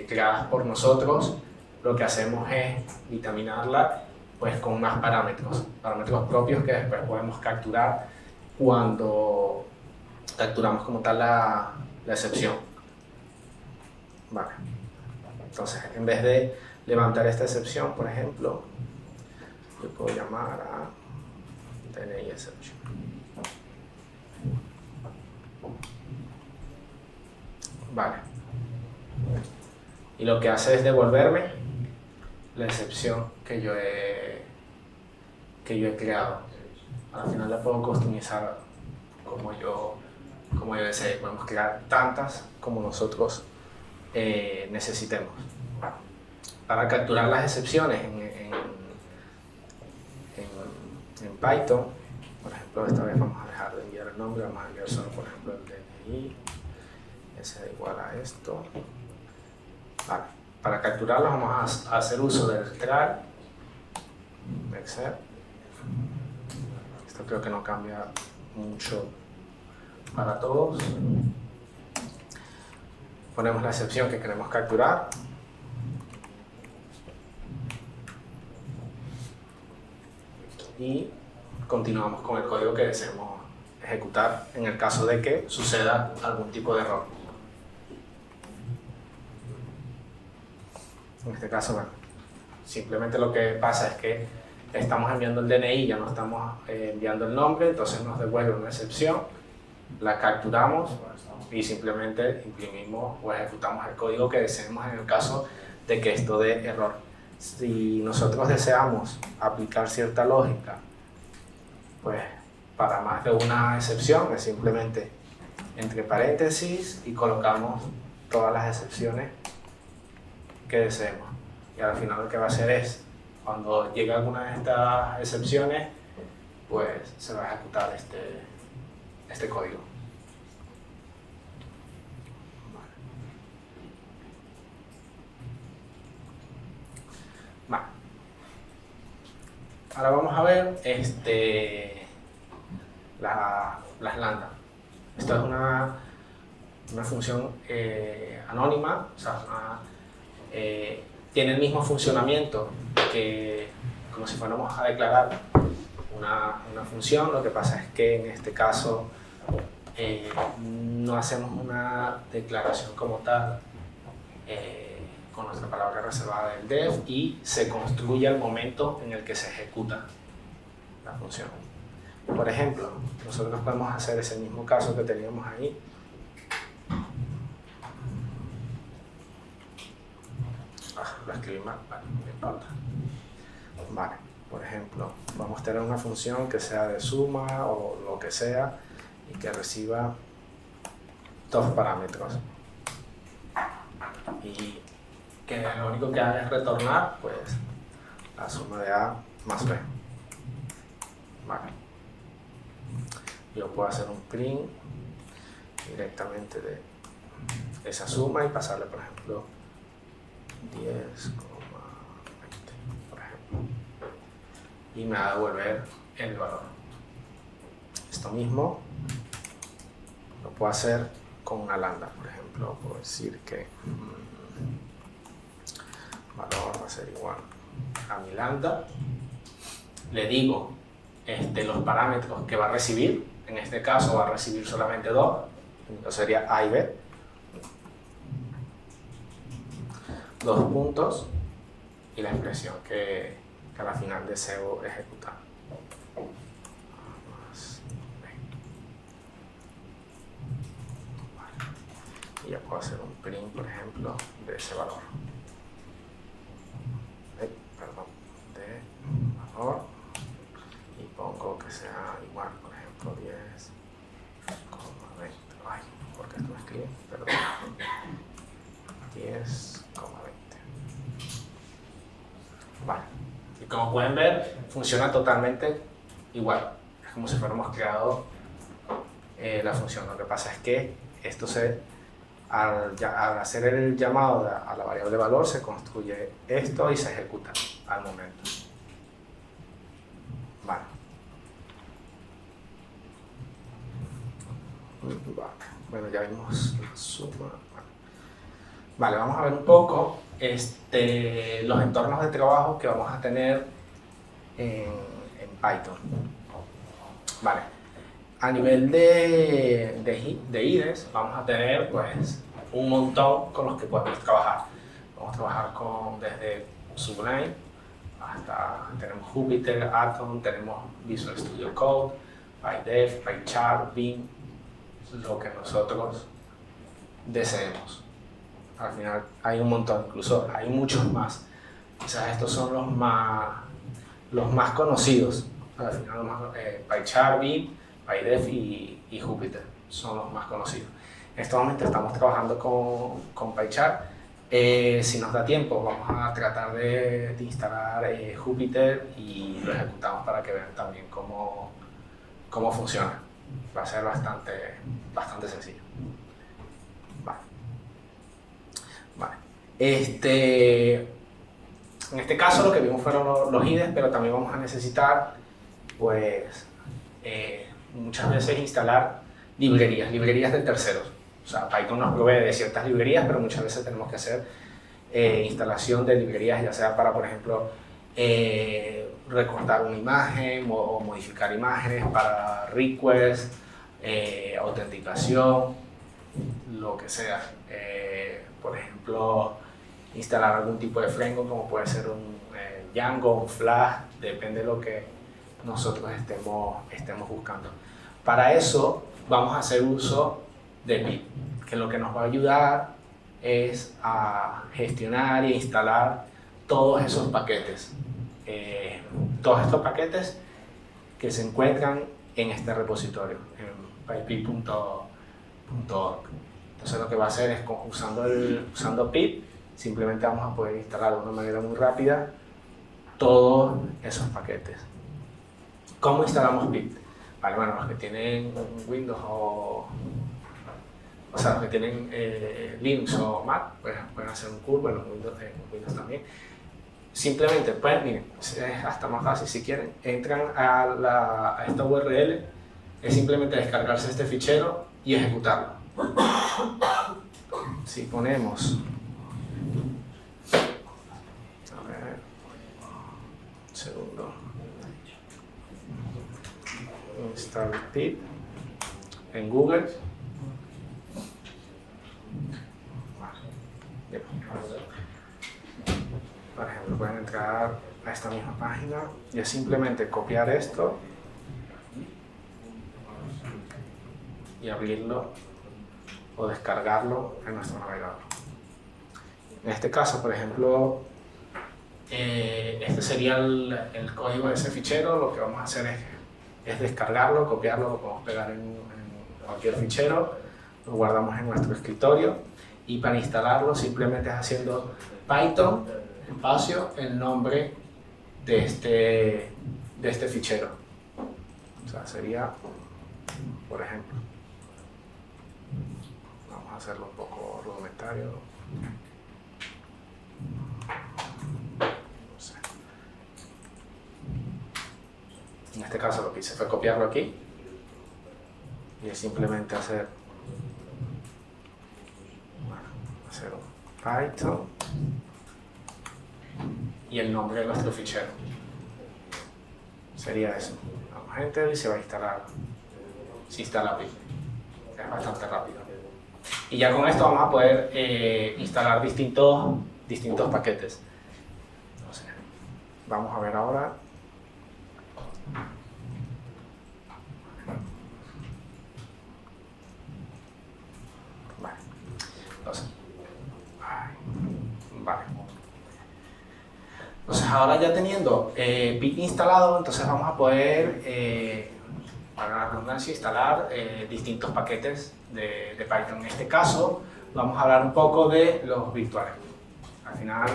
creadas por nosotros, lo que hacemos es vitaminarla pues, con más parámetros propios que después podemos capturar cuando capturamos como tal la excepción. Vale. Entonces, en vez de levantar esta excepción, por ejemplo, yo puedo llamar a DNI exception. Vale. Y lo que hace es devolverme la excepción que yo he creado. Al final la puedo customizar como yo desee. Podemos crear tantas como nosotros necesitemos. Para capturar las excepciones en Python, por ejemplo, esta vez vamos a dejar de enviar el nombre, vamos a enviar solo, por ejemplo, el DNI, ese da igual a esto. Vale. Para capturarlos vamos a hacer uso del try, except. Esto creo que no cambia mucho para todos. Ponemos la excepción que queremos capturar. Y continuamos con el código que deseamos ejecutar en el caso de que suceda algún tipo de error. En este caso, bueno, simplemente lo que pasa es que estamos enviando el DNI, ya no estamos enviando el nombre, entonces nos devuelve una excepción, la capturamos y simplemente imprimimos o ejecutamos el código que deseemos en el caso de que esto dé error. Si nosotros deseamos aplicar cierta lógica, pues para más de una excepción es simplemente entre paréntesis y colocamos todas las excepciones que deseemos. Y al final lo que va a hacer es, cuando llegue alguna de estas excepciones, pues se va a ejecutar este código. Vale. Ahora vamos a ver las lambda. Esto es una función anónima, o sea, tiene el mismo funcionamiento que como si fuéramos a declarar una función. Lo que pasa es que en este caso no hacemos una declaración como tal con nuestra palabra reservada del def y se construye al momento en el que se ejecuta la función. Por ejemplo, nosotros podemos hacer ese mismo caso que teníamos ahí escribí mal, vale, no importa. Vale, por ejemplo, vamos a tener una función que sea de suma o lo que sea y que reciba 2 parámetros. Y que lo único que haga es retornar, pues, la suma de A más B. Vale. Yo puedo hacer un print directamente de esa suma y pasarle, por ejemplo, 10,20, por ejemplo. Y me va a devolver el valor. Esto mismo lo puedo hacer con una lambda, por ejemplo. Puedo decir que valor va a ser igual a mi lambda. Le digo los parámetros que va a recibir. En este caso va a recibir solamente 2. Entonces sería A y B. 2 puntos y la expresión que a la final deseo ejecutar. Más B. Vale. Y ya puedo hacer un print, por ejemplo, de ese valor. Perdón, de valor. Y pongo que sea igual, por ejemplo, 10,20. Ay, porque esto me escribe, perdón. 10,20. Vale. Y como pueden ver, funciona totalmente igual. Es como si fuéramos creado la función. Lo que pasa es que esto al hacer el llamado a la variable valor, se construye esto y se ejecuta al momento. Vale. Bueno, ya vimos la suma. Vale, vamos a ver un poco los entornos de trabajo que vamos a tener en Python. Vale, a nivel de IDEs vamos a tener pues un montón con los que podemos trabajar. Vamos a trabajar desde Sublime hasta tenemos Jupyter, Atom, tenemos Visual Studio Code, PyDev, PyChart, Beam, lo que nosotros deseemos. Al final hay un montón, incluso hay muchos más. Quizás estos son los más conocidos. Al final PyChart, Beam, PyDev y Jupyter son los más conocidos. En este momento estamos trabajando con PyChart. Si nos da tiempo vamos a tratar de instalar Jupyter y lo ejecutamos para que vean también cómo funciona. Va a ser bastante sencillo. Vale. En este caso lo que vimos fueron los IDEs, pero también vamos a necesitar pues muchas veces instalar librerías de terceros. O sea, Python nos provee de ciertas librerías, pero muchas veces tenemos que hacer instalación de librerías, ya sea para, por ejemplo, recortar una imagen o modificar imágenes, para request, autenticación, lo que sea. Por ejemplo, instalar algún tipo de framework como puede ser un Django, un Flash, depende de lo que nosotros estemos buscando. Para eso vamos a hacer uso de pip, que lo que nos va a ayudar es a gestionar e instalar todos esos paquetes. Todos estos paquetes que se encuentran en este repositorio, en pypip.org. Entonces lo que va a hacer es, usando pip, simplemente vamos a poder instalar de una manera muy rápida todos esos paquetes. ¿Cómo instalamos pip? Vale, bueno, los que tienen Windows o sea, los que tienen Linux o Mac, pues pueden hacer un curl, bueno, Windows también. Simplemente, pues, miren, es hasta más fácil si quieren, entran a esta URL, es simplemente descargarse este fichero y ejecutarlo. Si ponemos, a ver, un segundo, install pip en Google. Por ejemplo, pueden entrar a esta misma página y es simplemente copiar esto y abrirlo o descargarlo en nuestro navegador. En este caso, por ejemplo, este sería el código de ese fichero. Lo que vamos a hacer es descargarlo, copiarlo, lo podemos pegar en cualquier fichero, lo guardamos en nuestro escritorio, y para instalarlo simplemente es haciendo Python, espacio, el nombre de este fichero. O sea, sería, por ejemplo, vamos a hacerlo un poco rudimentario. No sé. En este caso lo que hice fue copiarlo aquí y es simplemente hacer un Python y el nombre de nuestro fichero. Sería eso. Vamos a Enter y se va a instalar. Se instala bien. Es bastante rápido. Y ya con esto vamos a poder instalar distintos paquetes. Entonces, vamos a ver ahora. Vale. Entonces ahora ya teniendo pip instalado, entonces vamos a poder, para la redundancia, instalar distintos paquetes de Python. En este caso vamos a hablar un poco de los virtualen. Al final,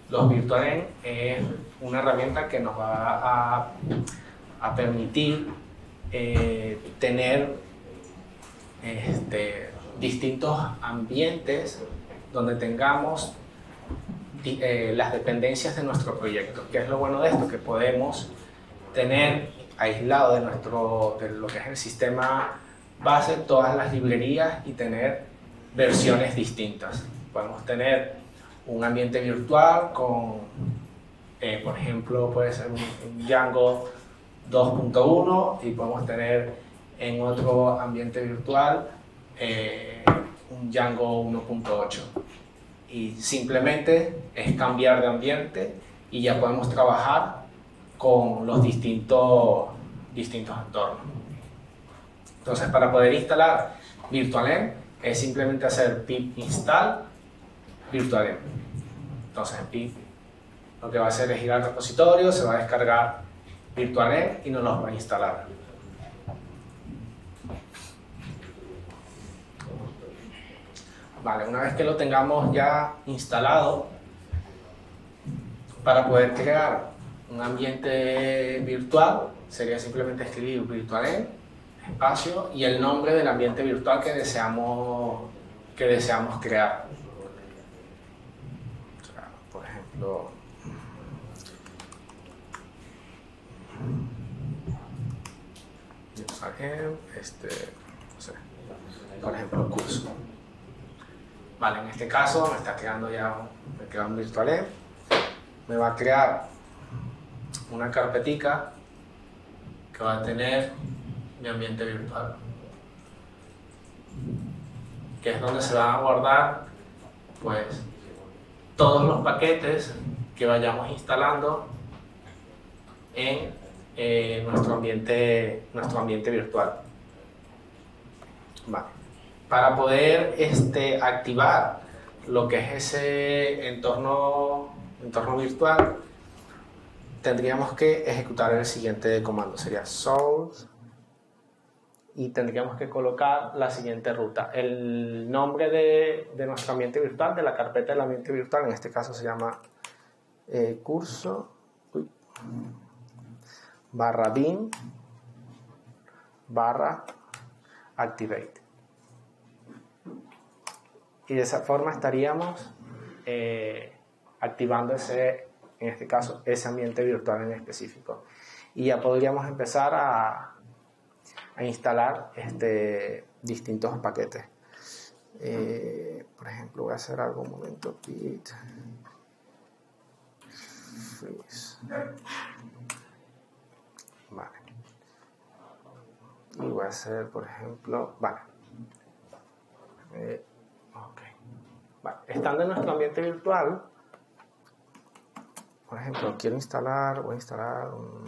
los virtualen es una herramienta que nos va a permitir tener distintos ambientes donde tengamos las dependencias de nuestro proyecto. ¿Qué es lo bueno de esto? Que podemos tener aislado de lo que es el sistema base todas las librerías y tener versiones distintas. Podemos tener un ambiente virtual con, por ejemplo, puede ser un Django 2.1 y podemos tener en otro ambiente virtual un Django 1.8. Y simplemente es cambiar de ambiente y ya podemos trabajar con los distintos entornos. Entonces, para poder instalar virtualenv es simplemente hacer pip install virtualenv. Entonces, pip lo que va a hacer es ir al repositorio, se va a descargar virtualenv y nos los va a instalar. Vale, una vez que lo tengamos ya instalado, para poder crear un ambiente virtual, sería simplemente escribir virtualenv, espacio y el nombre del ambiente virtual que deseamos crear. O sea, por ejemplo, virtualenv, no sé, por ejemplo, curso. Vale, en este caso me está creando ya un virtualenv. Me va a crear una carpetica que va a tener mi ambiente virtual, que es donde se van a guardar pues todos los paquetes que vayamos instalando en nuestro ambiente virtual. Vale. Para poder activar lo que es ese entorno virtual, tendríamos que ejecutar el siguiente comando. Sería source y tendríamos que colocar la siguiente ruta. El nombre de nuestro ambiente virtual, de la carpeta del ambiente virtual, en este caso se llama curso /bin /activate. Y de esa forma estaríamos activando en este caso, ese ambiente virtual en específico. Y ya podríamos empezar a instalar distintos paquetes. Por ejemplo, voy a hacer algo un momento. Pit freeze. Vale. Y voy a hacer, por ejemplo, vale. Vale. Estando en nuestro ambiente virtual, por ejemplo, voy a instalar un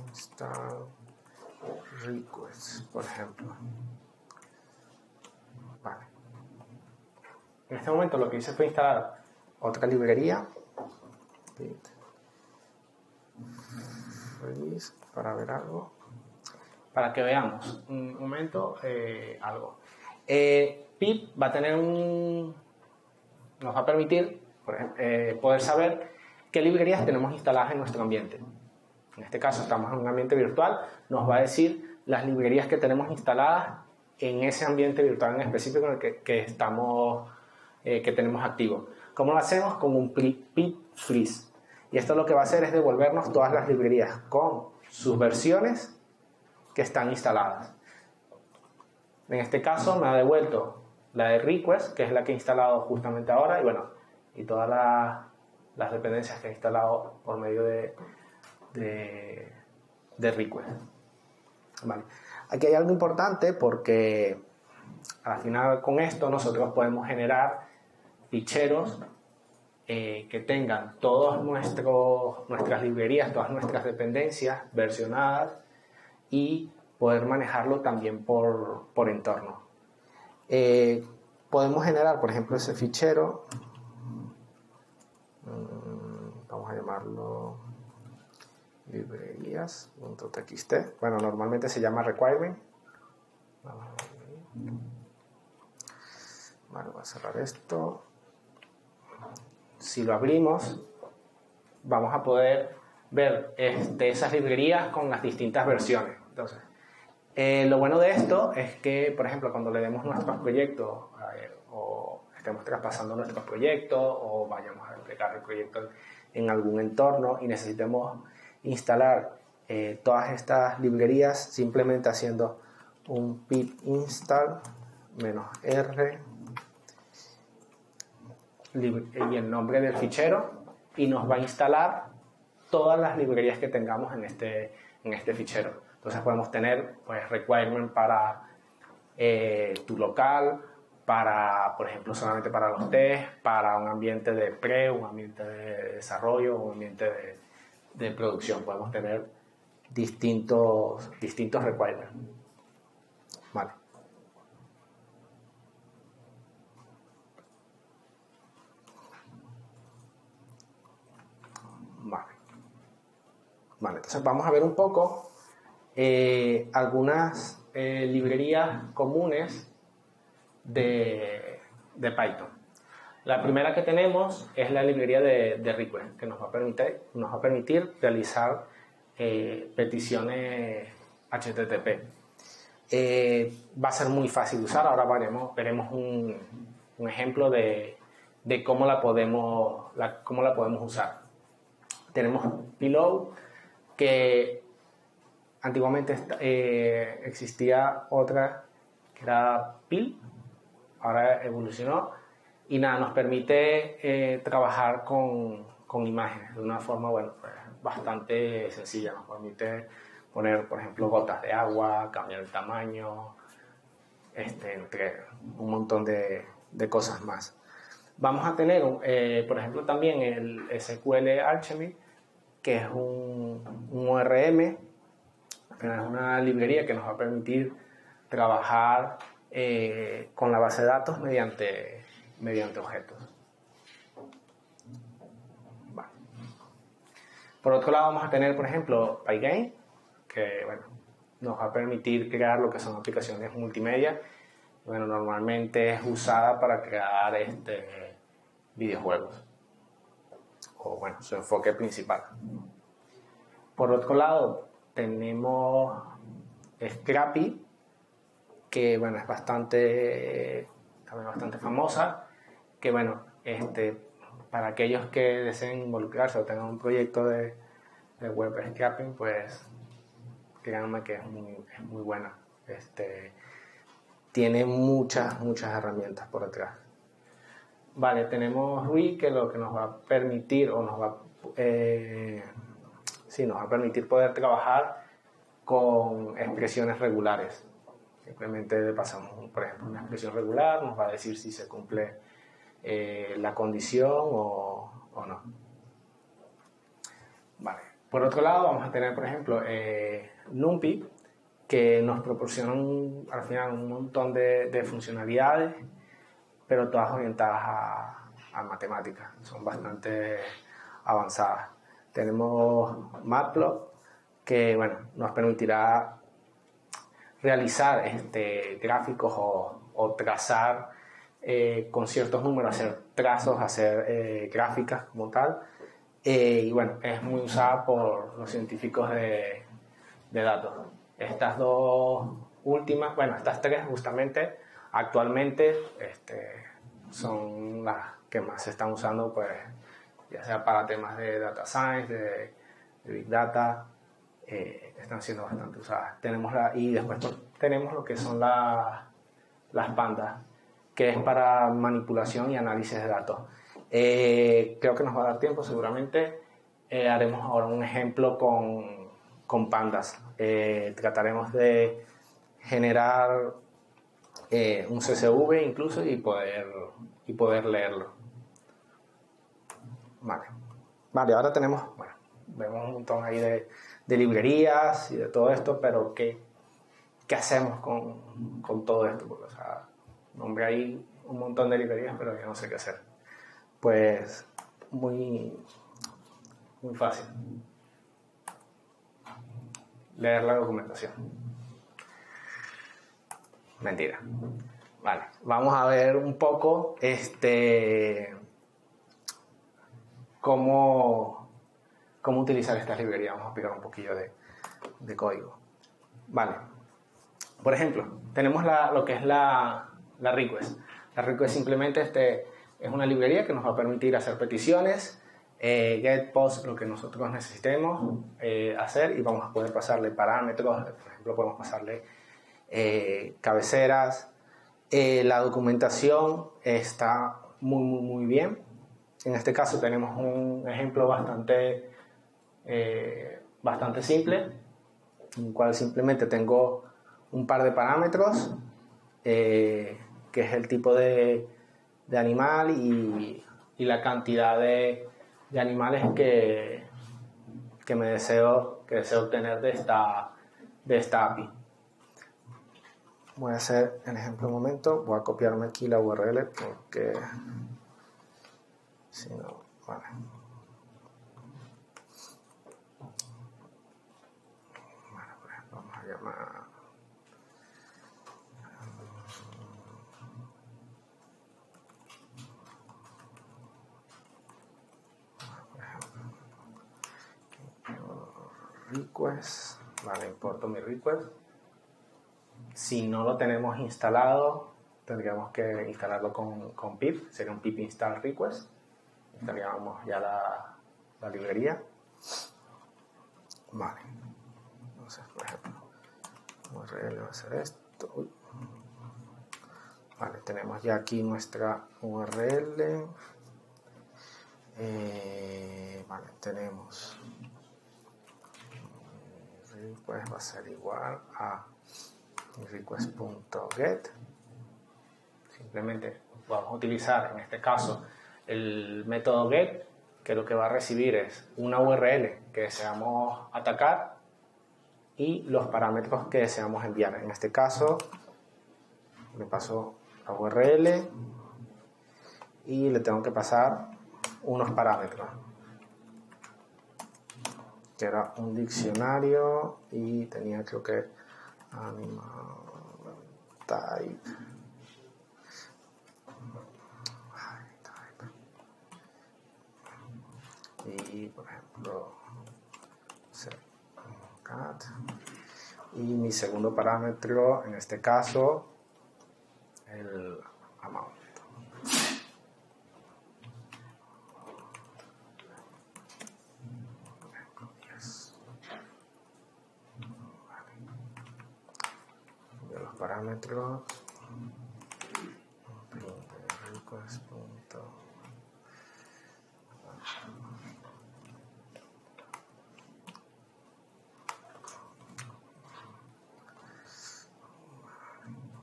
install request, por ejemplo. Vale. En este momento lo que hice fue instalar otra librería para ver algo, para que veamos un momento algo. Pip va a tener nos va a permitir poder saber qué librerías tenemos instaladas en nuestro ambiente. En este caso estamos en un ambiente virtual, nos va a decir las librerías que tenemos instaladas en ese ambiente virtual en específico en el que tenemos activo. ¿Cómo lo hacemos? Con un pip freeze. Y esto lo que va a hacer es devolvernos todas las librerías con sus versiones que están instaladas. En este caso me ha devuelto la de request, que es la que he instalado justamente ahora, y todas las dependencias que he instalado por medio de request. Vale. Aquí hay algo importante porque al final con esto nosotros podemos generar ficheros que tengan todas nuestras librerías, todas nuestras dependencias versionadas y poder manejarlo también por entorno. Podemos generar, por ejemplo, ese fichero, vamos a llamarlo librerías.txt. Bueno, normalmente se llama requirement. Vale, voy a cerrar esto. Si lo abrimos, vamos a poder ver esas librerías con las distintas versiones. Entonces, lo bueno de esto es que, por ejemplo, cuando le demos nuestros proyectos o estemos traspasando nuestros proyectos o vayamos a desplegar el proyecto en algún entorno y necesitemos instalar todas estas librerías simplemente haciendo un pip install -r y el nombre del fichero y nos va a instalar todas las librerías que tengamos en este fichero. Entonces podemos tener requirement para tu local, por ejemplo, solamente para los tests, para un ambiente de pre, un ambiente de desarrollo, un ambiente de producción. Podemos tener distintos requirements. Vale. Vale, entonces vamos a ver un poco algunas librerías comunes de Python. La primera que tenemos es la librería de request, que nos va a permitir realizar peticiones HTTP. Va a ser muy fácil de usar. Ahora veremos un ejemplo de cómo la podemos usar. Tenemos Pillow, que antiguamente existía otra que era Pil, ahora evolucionó y nos permite trabajar con imágenes de una forma bastante sencilla. Nos permite poner, por ejemplo, gotas de agua, cambiar el tamaño, entre un montón de cosas más. Vamos a tener, por ejemplo, también el SQL Alchemy, que es un ORM, es una librería que nos va a permitir trabajar con la base de datos mediante objetos. Vale. Por otro lado vamos a tener, por ejemplo, Pygame, que nos va a permitir crear lo que son aplicaciones multimedia. Normalmente es usada para crear videojuegos, o su enfoque principal. Por otro lado tenemos Scrappy, que es bastante famosa, que para aquellos que deseen involucrarse o tengan un proyecto de web scrapping, pues créanme que es muy buena. Tiene muchas herramientas por detrás. Vale, tenemos Rui, que lo que nos va a permitir nos va a permitir poder trabajar con expresiones regulares. Simplemente le pasamos, por ejemplo, una expresión regular, nos va a decir si se cumple la condición o no. Vale. Por otro lado, vamos a tener, por ejemplo, NumPy, que nos proporcionan al final un montón de funcionalidades, pero todas orientadas a matemáticas, son bastante avanzadas. Tenemos Matplotlib, que bueno, nos permitirá realizar gráficos o trazar con ciertos números, hacer trazos, hacer gráficas como tal. Y bueno, es muy usada por los científicos de datos. Estas dos últimas, bueno, estas tres justamente, actualmente son las que más se están usando, pues, ya sea para temas de data science, de big data, están siendo bastante usadas. Y después tenemos lo que son las pandas, que es para manipulación y análisis de datos. Creo que nos va a dar tiempo, seguramente haremos ahora un ejemplo con pandas. Trataremos de generar un CSV incluso y poder leerlo. Vale, ahora vemos un montón ahí de librerías y de todo esto, pero ¿qué hacemos con todo esto? Porque, o sea, nombré ahí un montón de librerías, pero yo no sé qué hacer. Pues muy fácil. Leer la documentación. Mentira. Vale, vamos a ver un poco cómo utilizar estas librerías. Vamos a explicar un poquillo de código. Vale. Por ejemplo, tenemos lo que es la request. La request simplemente es una librería que nos va a permitir hacer peticiones, get, post, lo que nosotros necesitemos hacer, y vamos a poder pasarle parámetros. Por ejemplo, podemos pasarle cabeceras. La documentación está muy bien. En este caso tenemos un ejemplo bastante simple, en el cual simplemente tengo un par de parámetros, que es el tipo de animal y la cantidad de animales que deseo obtener de esta API. Voy a hacer el ejemplo un momento. Voy a copiarme aquí la URL porque si no, vale. Bueno, por ejemplo, vamos a llamar request. Vale, importo mi request. Si no lo tenemos instalado, tendríamos que instalarlo con pip. Sería un pip install request. Instalaríamos ya la librería. Vale. Entonces, por ejemplo, URL va a ser esto. Uy. Vale, tenemos ya aquí nuestra URL. Vale, tenemos request va a ser igual a request.get. Simplemente vamos a utilizar en este caso el método get, que lo que va a recibir es una URL que deseamos atacar y los parámetros que deseamos enviar. En este caso le paso la URL y le tengo que pasar unos parámetros, que era un diccionario y tenía, creo que, animal type. Y por ejemplo cat, y mi segundo parámetro, en este caso, el amount. De los parámetros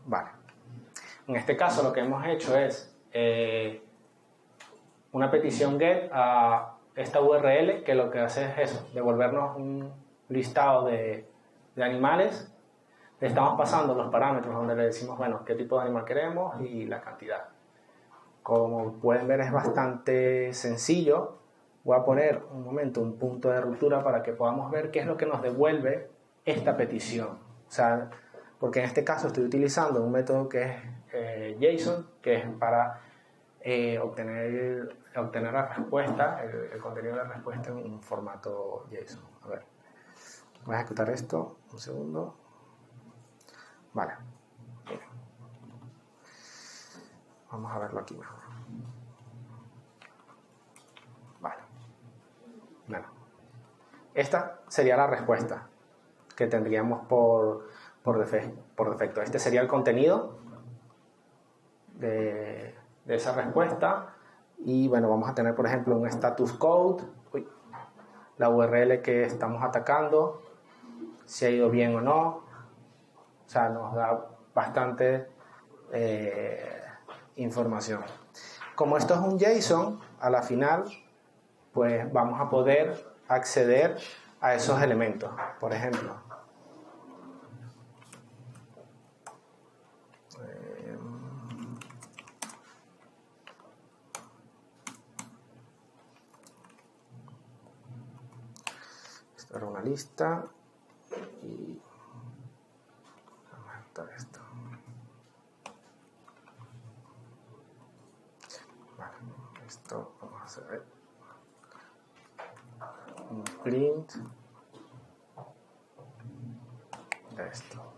Vale. En este caso lo que hemos hecho es una petición get a esta URL, que lo que hace es eso, devolvernos un listado de animales le estamos pasando los parámetros donde le decimos, bueno, qué tipo de animal queremos y la cantidad. Como pueden ver, es bastante sencillo. Voy a poner un momento un punto de ruptura para que podamos ver qué es lo que nos devuelve esta petición. O sea, porque en este caso estoy utilizando un método que es JSON, que es para obtener la respuesta, el contenido de la respuesta en un formato JSON. A ver, voy a ejecutar esto, un segundo. Vale. Miren. Vamos a verlo aquí mejor. Vale. Bueno. Esta sería la respuesta que tendríamos por defecto. Este sería el contenido de esa respuesta. Y bueno, vamos a tener, por ejemplo, un status code, la URL que estamos atacando, si ha ido bien o no. O sea, nos da bastante información. Como esto es un JSON, a la final, pues vamos a poder acceder a esos elementos. Por ejemplo, esto era una lista y vamos a editar esto. Vale, esto vamos a hacer un print de esto.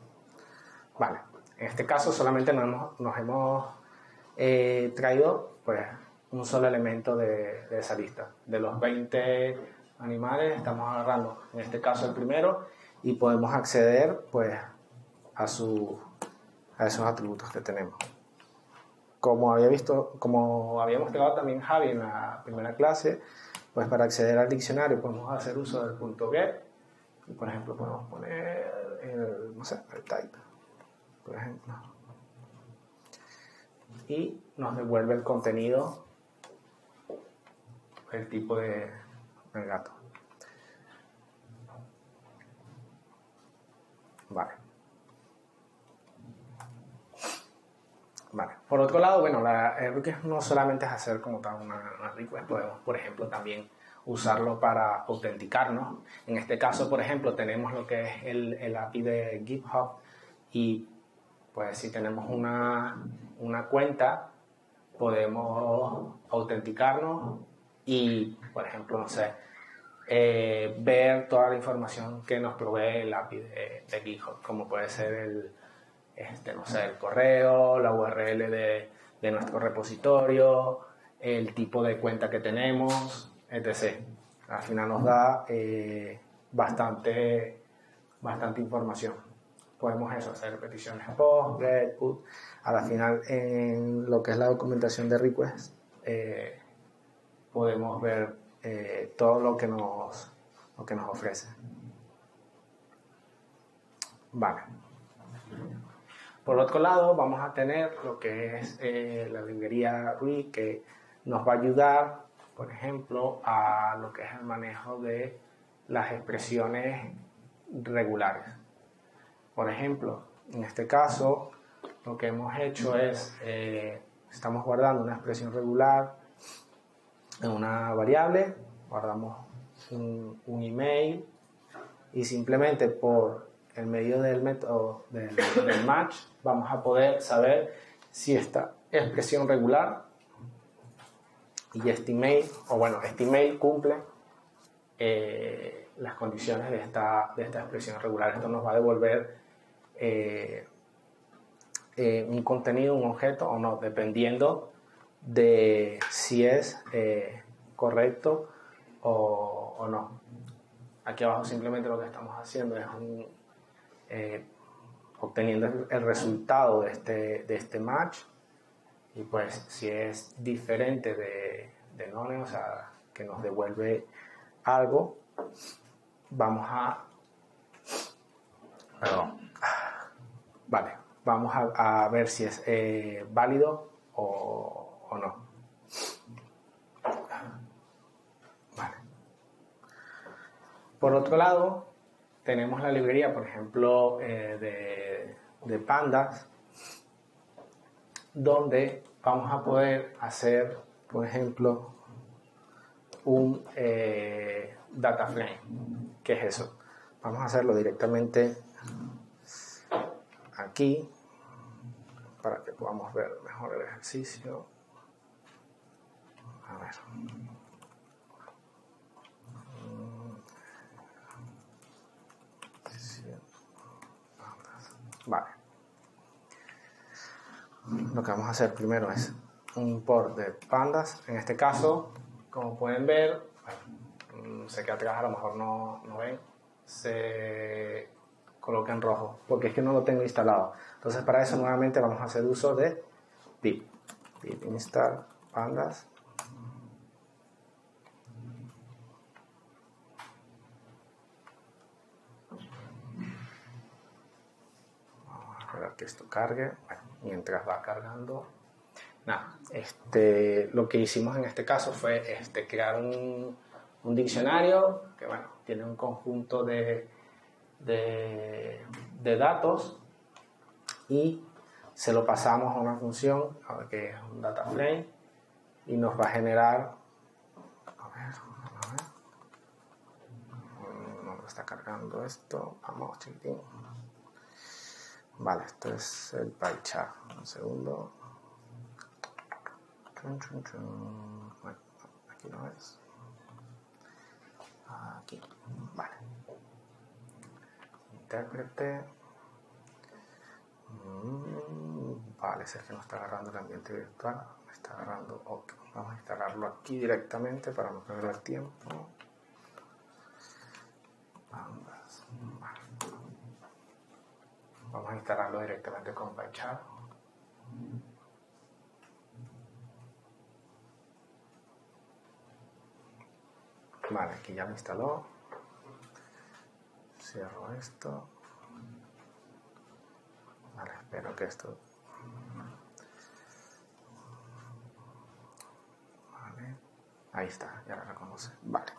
Vale, en este caso solamente nos hemos traído pues un solo elemento de esa lista. De los 20 animales estamos agarrando en este caso el primero y podemos acceder pues a esos atributos que tenemos. Como habíamos quedado también Javi en la primera clase, pues para acceder al diccionario podemos hacer uso del punto get y por ejemplo podemos poner el type, por ejemplo, y nos devuelve el contenido, el tipo del gato. Vale. Por otro lado, bueno, el request no solamente es hacer como tal una request, podemos, por ejemplo, también usarlo para autenticarnos. En este caso, por ejemplo, tenemos lo que es el API de GitHub y pues si tenemos una cuenta, podemos autenticarnos y, por ejemplo, no sé, ver toda la información que nos provee el API de GitHub, como puede ser el correo, la URL de nuestro repositorio, el tipo de cuenta que tenemos, etc. Al final nos da bastante información. Podemos hacer peticiones post, get, put. A la final, en lo que es la documentación de request, podemos ver todo lo que nos ofrece. Vale. Por otro lado, vamos a tener lo que es la librería Rui, que nos va a ayudar, por ejemplo, a lo que es el manejo de las expresiones regulares. Por ejemplo, en este caso, lo que hemos hecho es, estamos guardando una expresión regular en una variable, guardamos un email y simplemente por el medio del método del match vamos a poder saber si esta expresión regular y este email cumple las condiciones de esta expresión regular. Esto nos va a devolver un contenido, un objeto o no, dependiendo de si es correcto o no. Aquí abajo simplemente lo que estamos haciendo es obteniendo el resultado de este match y pues si es diferente de none, o sea, que nos devuelve algo, vamos a ver si es válido o no. Vale. Por otro lado, tenemos la librería, por ejemplo, de pandas, donde vamos a poder hacer, por ejemplo, un data frame. ¿Qué es eso? Vamos a hacerlo directamente aquí para que podamos ver mejor el ejercicio. A ver. Vale. Lo que vamos a hacer primero es un import de pandas. En este caso, como pueden ver, bueno, sé que atrás a lo mejor no ven, se coloca en rojo, porque es que no lo tengo instalado. Entonces para eso nuevamente vamos a hacer uso de pip install pandas. Vamos a esperar que esto cargue. Bueno, mientras va cargando, nada, lo que hicimos en este caso fue crear un diccionario que, bueno, tiene un conjunto de datos y se lo pasamos a una función que es un data frame y nos va a generar, a ver, no me está cargando esto, vamos, chiquitín. Vale, esto es el pie chart. Un segundo. Bueno, aquí no es. Aquí. Vale. Intérprete. Vale, es el que no está agarrando el ambiente virtual. Me está agarrando otro. Vamos a instalarlo aquí directamente para no perder tiempo. Vamos a instalarlo directamente con PyCharm. Vale, aquí ya me instaló. Cierro esto. Vale, espero que esto... Vale. Ahí está, ya lo reconoce. Vale.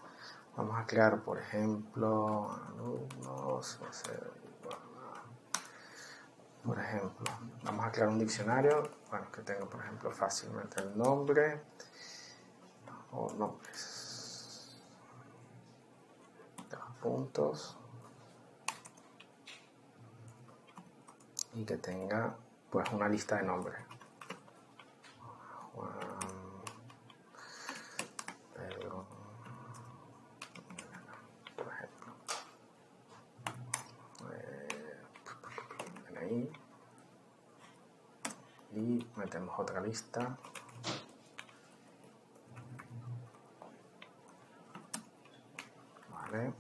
Vamos a crear, por ejemplo, alumnos. Por ejemplo, vamos a crear un diccionario. Bueno, que tenga, por ejemplo, fácilmente el nombre o nombres. Dos puntos. Y que tenga pues una lista de nombres. Juan, Pedro, por ejemplo. Ahí. Y metemos otra lista. Vale.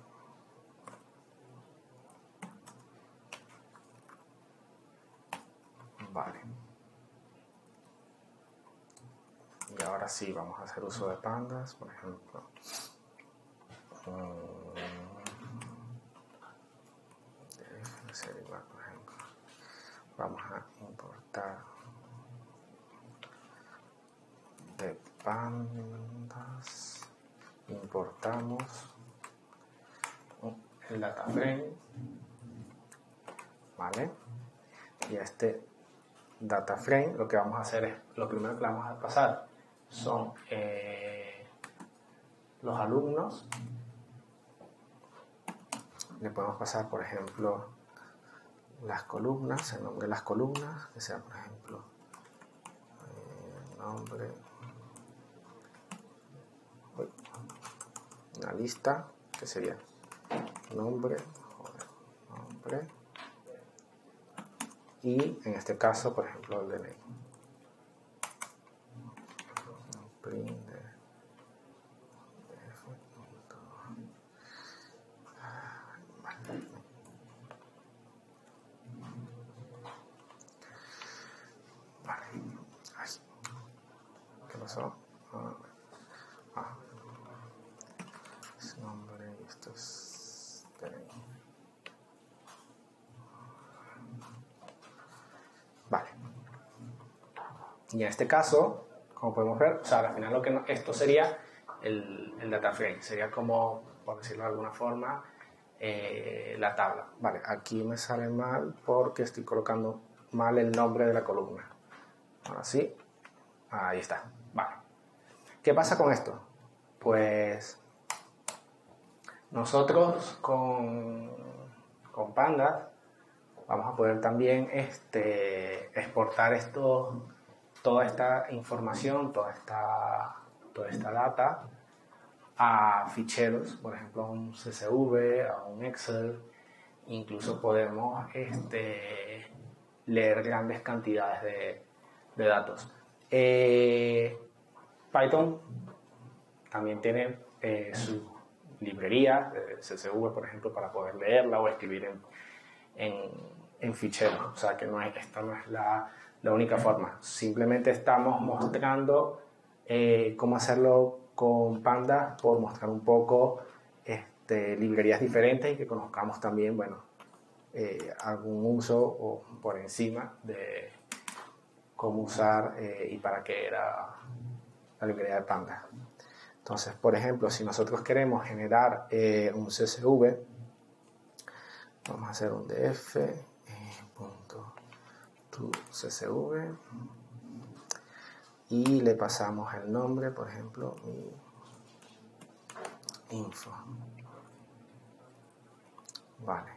Vale. Y ahora sí, vamos a hacer uso de pandas, por ejemplo. Por ejemplo. Vamos a importar de pandas. Importamos el data frame. Vale. Y a este data frame lo que vamos a hacer es, lo primero que le vamos a pasar son los alumnos. Le podemos pasar, por ejemplo, las columnas, el nombre de las columnas, que sea, por ejemplo, nombre, una lista, que sería nombre, y en este caso, por ejemplo, el DNI. Print de vale. Ay. ¿Qué pasó? Es nombre y esto es DNI. Vale. Y en este caso, como podemos ver, o sea, al final esto sería el data frame, sería como, por decirlo de alguna forma, la tabla. Vale, aquí me sale mal porque estoy colocando mal el nombre de la columna. Ahora sí, ahí está. Vale. ¿Qué pasa con esto? Pues nosotros con Pandas vamos a poder también exportar toda esta información, toda esta data a ficheros, por ejemplo a un CSV, a un Excel. Incluso podemos leer grandes cantidades de datos. Python también tiene su librería de CSV, por ejemplo, para poder leerla o escribir en ficheros. O sea que esta no es la única forma. Simplemente estamos mostrando cómo hacerlo con Pandas, por mostrar un poco librerías diferentes y que conozcamos también, bueno, algún uso o por encima de cómo usar y para qué era la librería de Pandas. Entonces, por ejemplo, si nosotros queremos generar un CSV, vamos a hacer un df .toCSV y le pasamos el nombre, por ejemplo, info. Vale.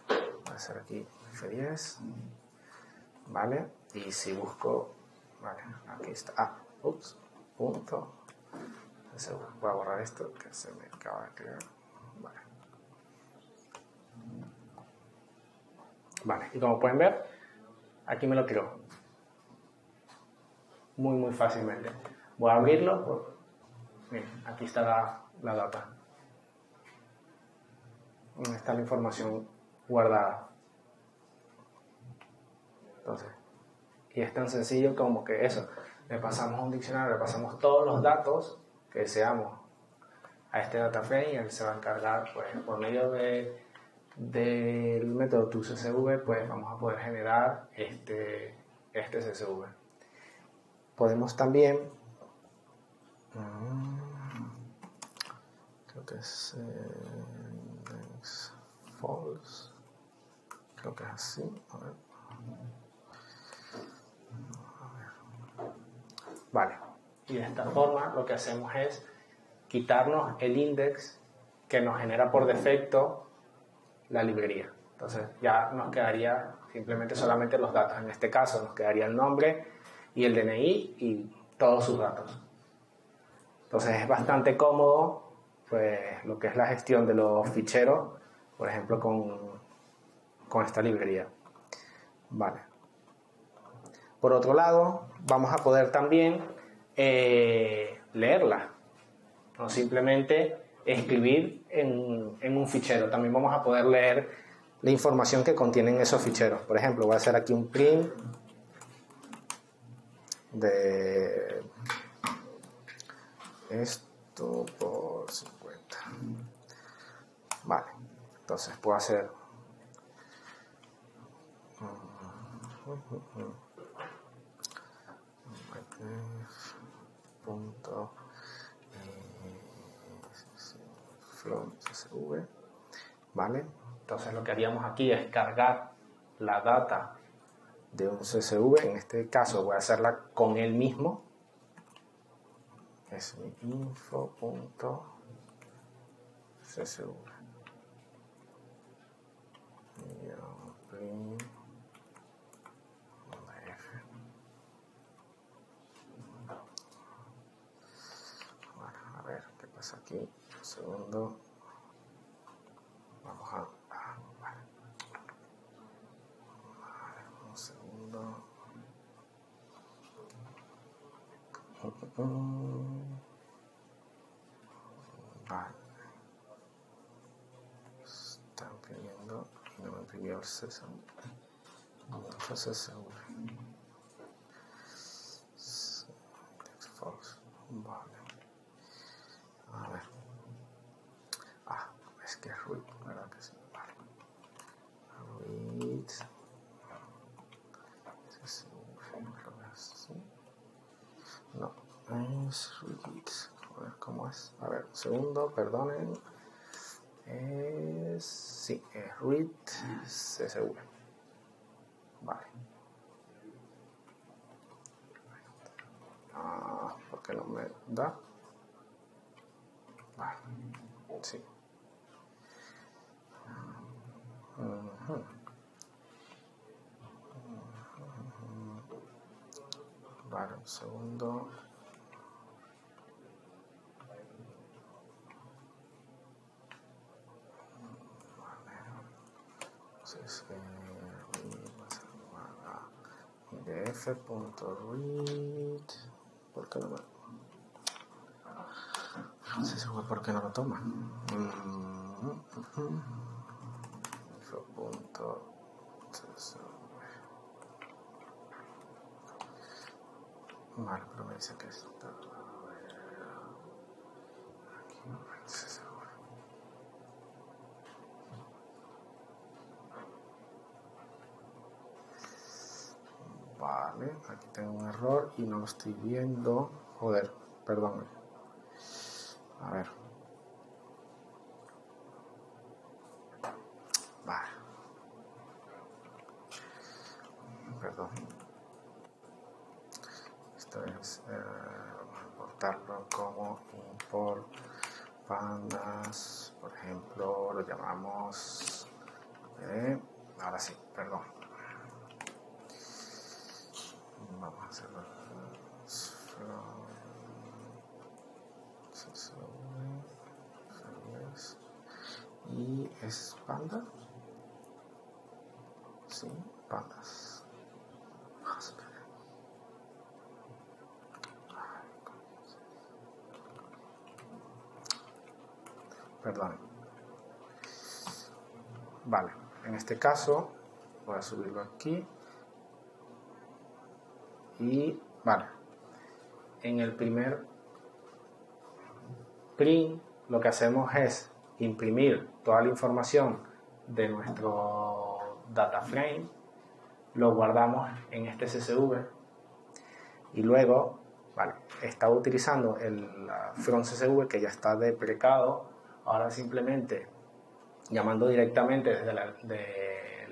Voy a hacer aquí F10. Vale. Y si busco, vale, aquí está. Punto. Voy a borrar esto que se me acaba de crear. Vale. Vale, y como pueden ver, aquí me lo creó muy fácilmente. Voy a abrirlo. Miren, aquí está la data. Está la información guardada. Entonces, y es tan sencillo como que eso. Le pasamos a un diccionario, le pasamos todos los datos que deseamos a este data frame y él se va a encargar, pues, por medio del método toCSV, pues vamos a poder generar este CSV. Podemos también, creo que es index false, creo que es así, a ver. Vale, y de esta forma lo que hacemos es quitarnos el index que nos genera por defecto la librería. Entonces ya nos quedaría simplemente solamente los datos. En este caso nos quedaría el nombre y el DNI y todos sus datos. Entonces es bastante cómodo, pues, lo que es la gestión de los ficheros, por ejemplo con esta librería. Vale. Por otro lado, vamos a poder también leerla, no simplemente escribir en un fichero. También vamos a poder leer la información que contienen esos ficheros. Por ejemplo, voy a hacer aquí un print de esto por 50. Vale, entonces puedo hacer punto flow CSV. Vale, entonces lo que haríamos aquí es cargar la data de un CSV. En este caso voy a hacerla con él mismo, es mi info.csv Bueno, a ver qué pasa aquí. Un segundo. Vamos a vale. Un segundo. Vale. Está imprimiendo y no me imprimió el CSV. False. Vale. A ver. Es que es root, ¿verdad que sí? Vale. Root. No, es root. A ver cómo es. A ver, un segundo, perdonen. Sí, es read CSV. Vale. ¿Por qué no me da? Vale. Sí. Vale, un segundo. idf.read. ¿Por qué no me? No sé si por qué no lo toma. Vale, pero me dice que está. Vale, aquí tengo un error y no lo estoy viendo. Joder, perdón. A ver. Vale. Perdón. Esto es, vamos a importarlo como import pandas, por ejemplo, lo llamamos, ahora sí, perdón. Vamos a hacerlo. Y es panda. Sí, pandas. Perdón. Vale, en este caso voy a subirlo aquí. Y vale, en el primer print lo que hacemos es imprimir toda la información de nuestro data frame, lo guardamos en este CSV y luego, vale, estaba utilizando el from CSV que ya está deprecado. Ahora simplemente llamando directamente desde la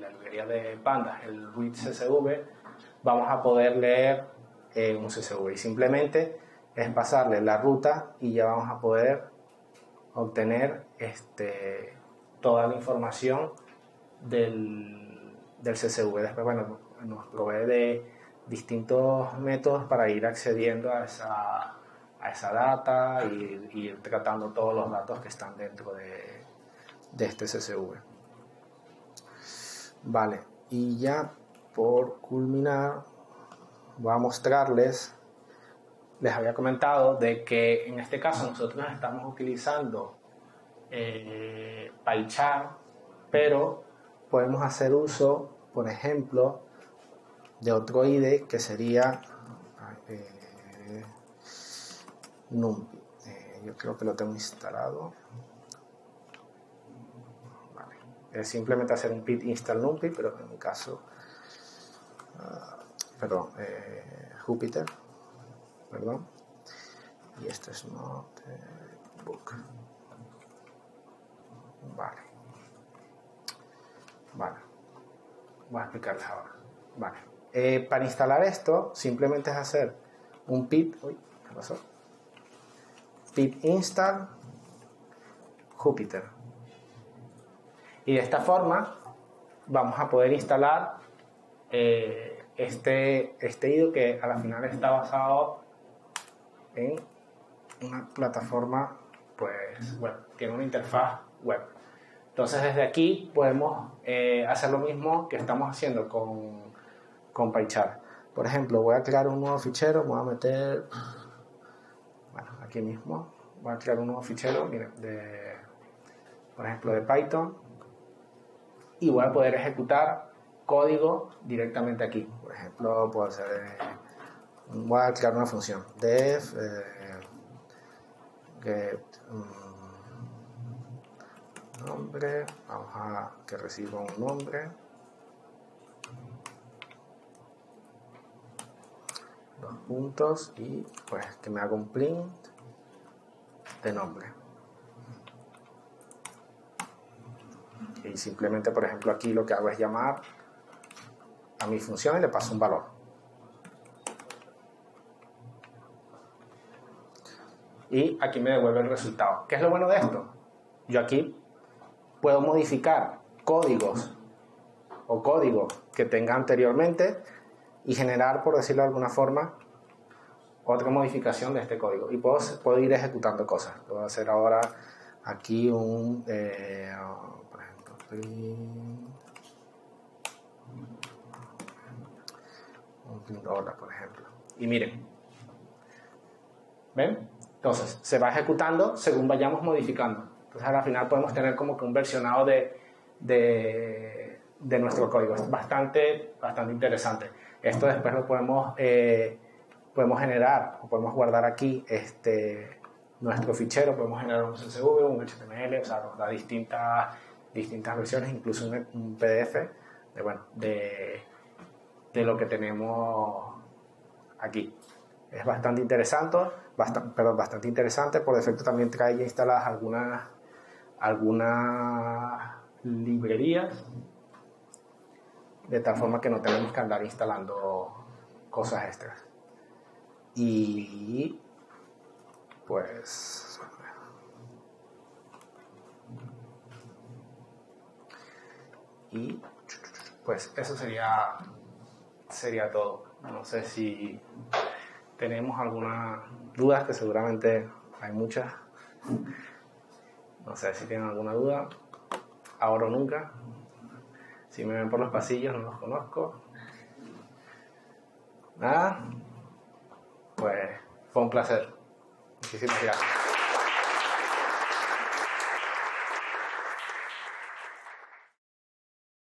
librería de pandas el read CSV, vamos a poder leer un CSV y simplemente es pasarle la ruta y ya vamos a poder obtener toda la información del CSV. Después, bueno, nos provee de distintos métodos para ir accediendo a esa data y ir tratando todos los datos que están dentro de este CSV. Vale, y ya por culminar voy a mostrarles, les había comentado de que en este caso nosotros estamos utilizando PyChart, pero podemos hacer uso, por ejemplo, de otro IDE que sería NumPy. Yo creo que lo tengo instalado. Vale. Es simplemente hacer un pip install NumPy, pero en mi caso Jupyter, perdón, y esto es notebook. Vale, voy a explicarles ahora. Vale, para instalar esto simplemente es hacer un pip, ¿qué pasó? Pip install Jupyter, y de esta forma vamos a poder instalar este IDE que a la final está basado en una plataforma pues web, tiene una interfaz web. Entonces desde aquí podemos hacer lo mismo que estamos haciendo con PyChart. Por ejemplo, voy a crear un nuevo fichero, voy a meter, bueno, aquí mismo voy a crear un nuevo fichero, miren, por ejemplo de Python, y voy a poder ejecutar código directamente aquí. Por ejemplo, puedo hacer, voy a crear una función def get nombre, vamos a que reciba un nombre, dos puntos, y pues que me haga un print de nombre. Y simplemente, por ejemplo, aquí lo que hago es llamar a mi función y le paso un valor. Y aquí me devuelve el resultado. ¿Qué es lo bueno de esto? Yo aquí puedo modificar códigos o código que tenga anteriormente y generar, por decirlo de alguna forma, otra modificación de este código. Y puedo ir ejecutando cosas. Puedo hacer ahora aquí un, por ejemplo, $1, por ejemplo. Y miren, ¿ven? Entonces, se va ejecutando según vayamos modificando. Entonces, al final podemos tener como que un versionado de nuestro código. Es bastante interesante. Esto después lo podemos generar o podemos guardar aquí nuestro fichero. Podemos generar un CSV, un HTML, o sea, nos da distintas versiones, incluso un PDF de lo que tenemos aquí. Es bastante interesante, bastante interesante. Por defecto también trae ya instaladas algunas librerías, de tal forma que no tenemos que andar instalando cosas extras. Y pues eso sería todo. No sé si tenemos algunas dudas, que seguramente hay muchas. No sé si tienen alguna duda, ahora o nunca. Si me ven por los pasillos, no los conozco. Nada, pues fue un placer. Muchísimas gracias.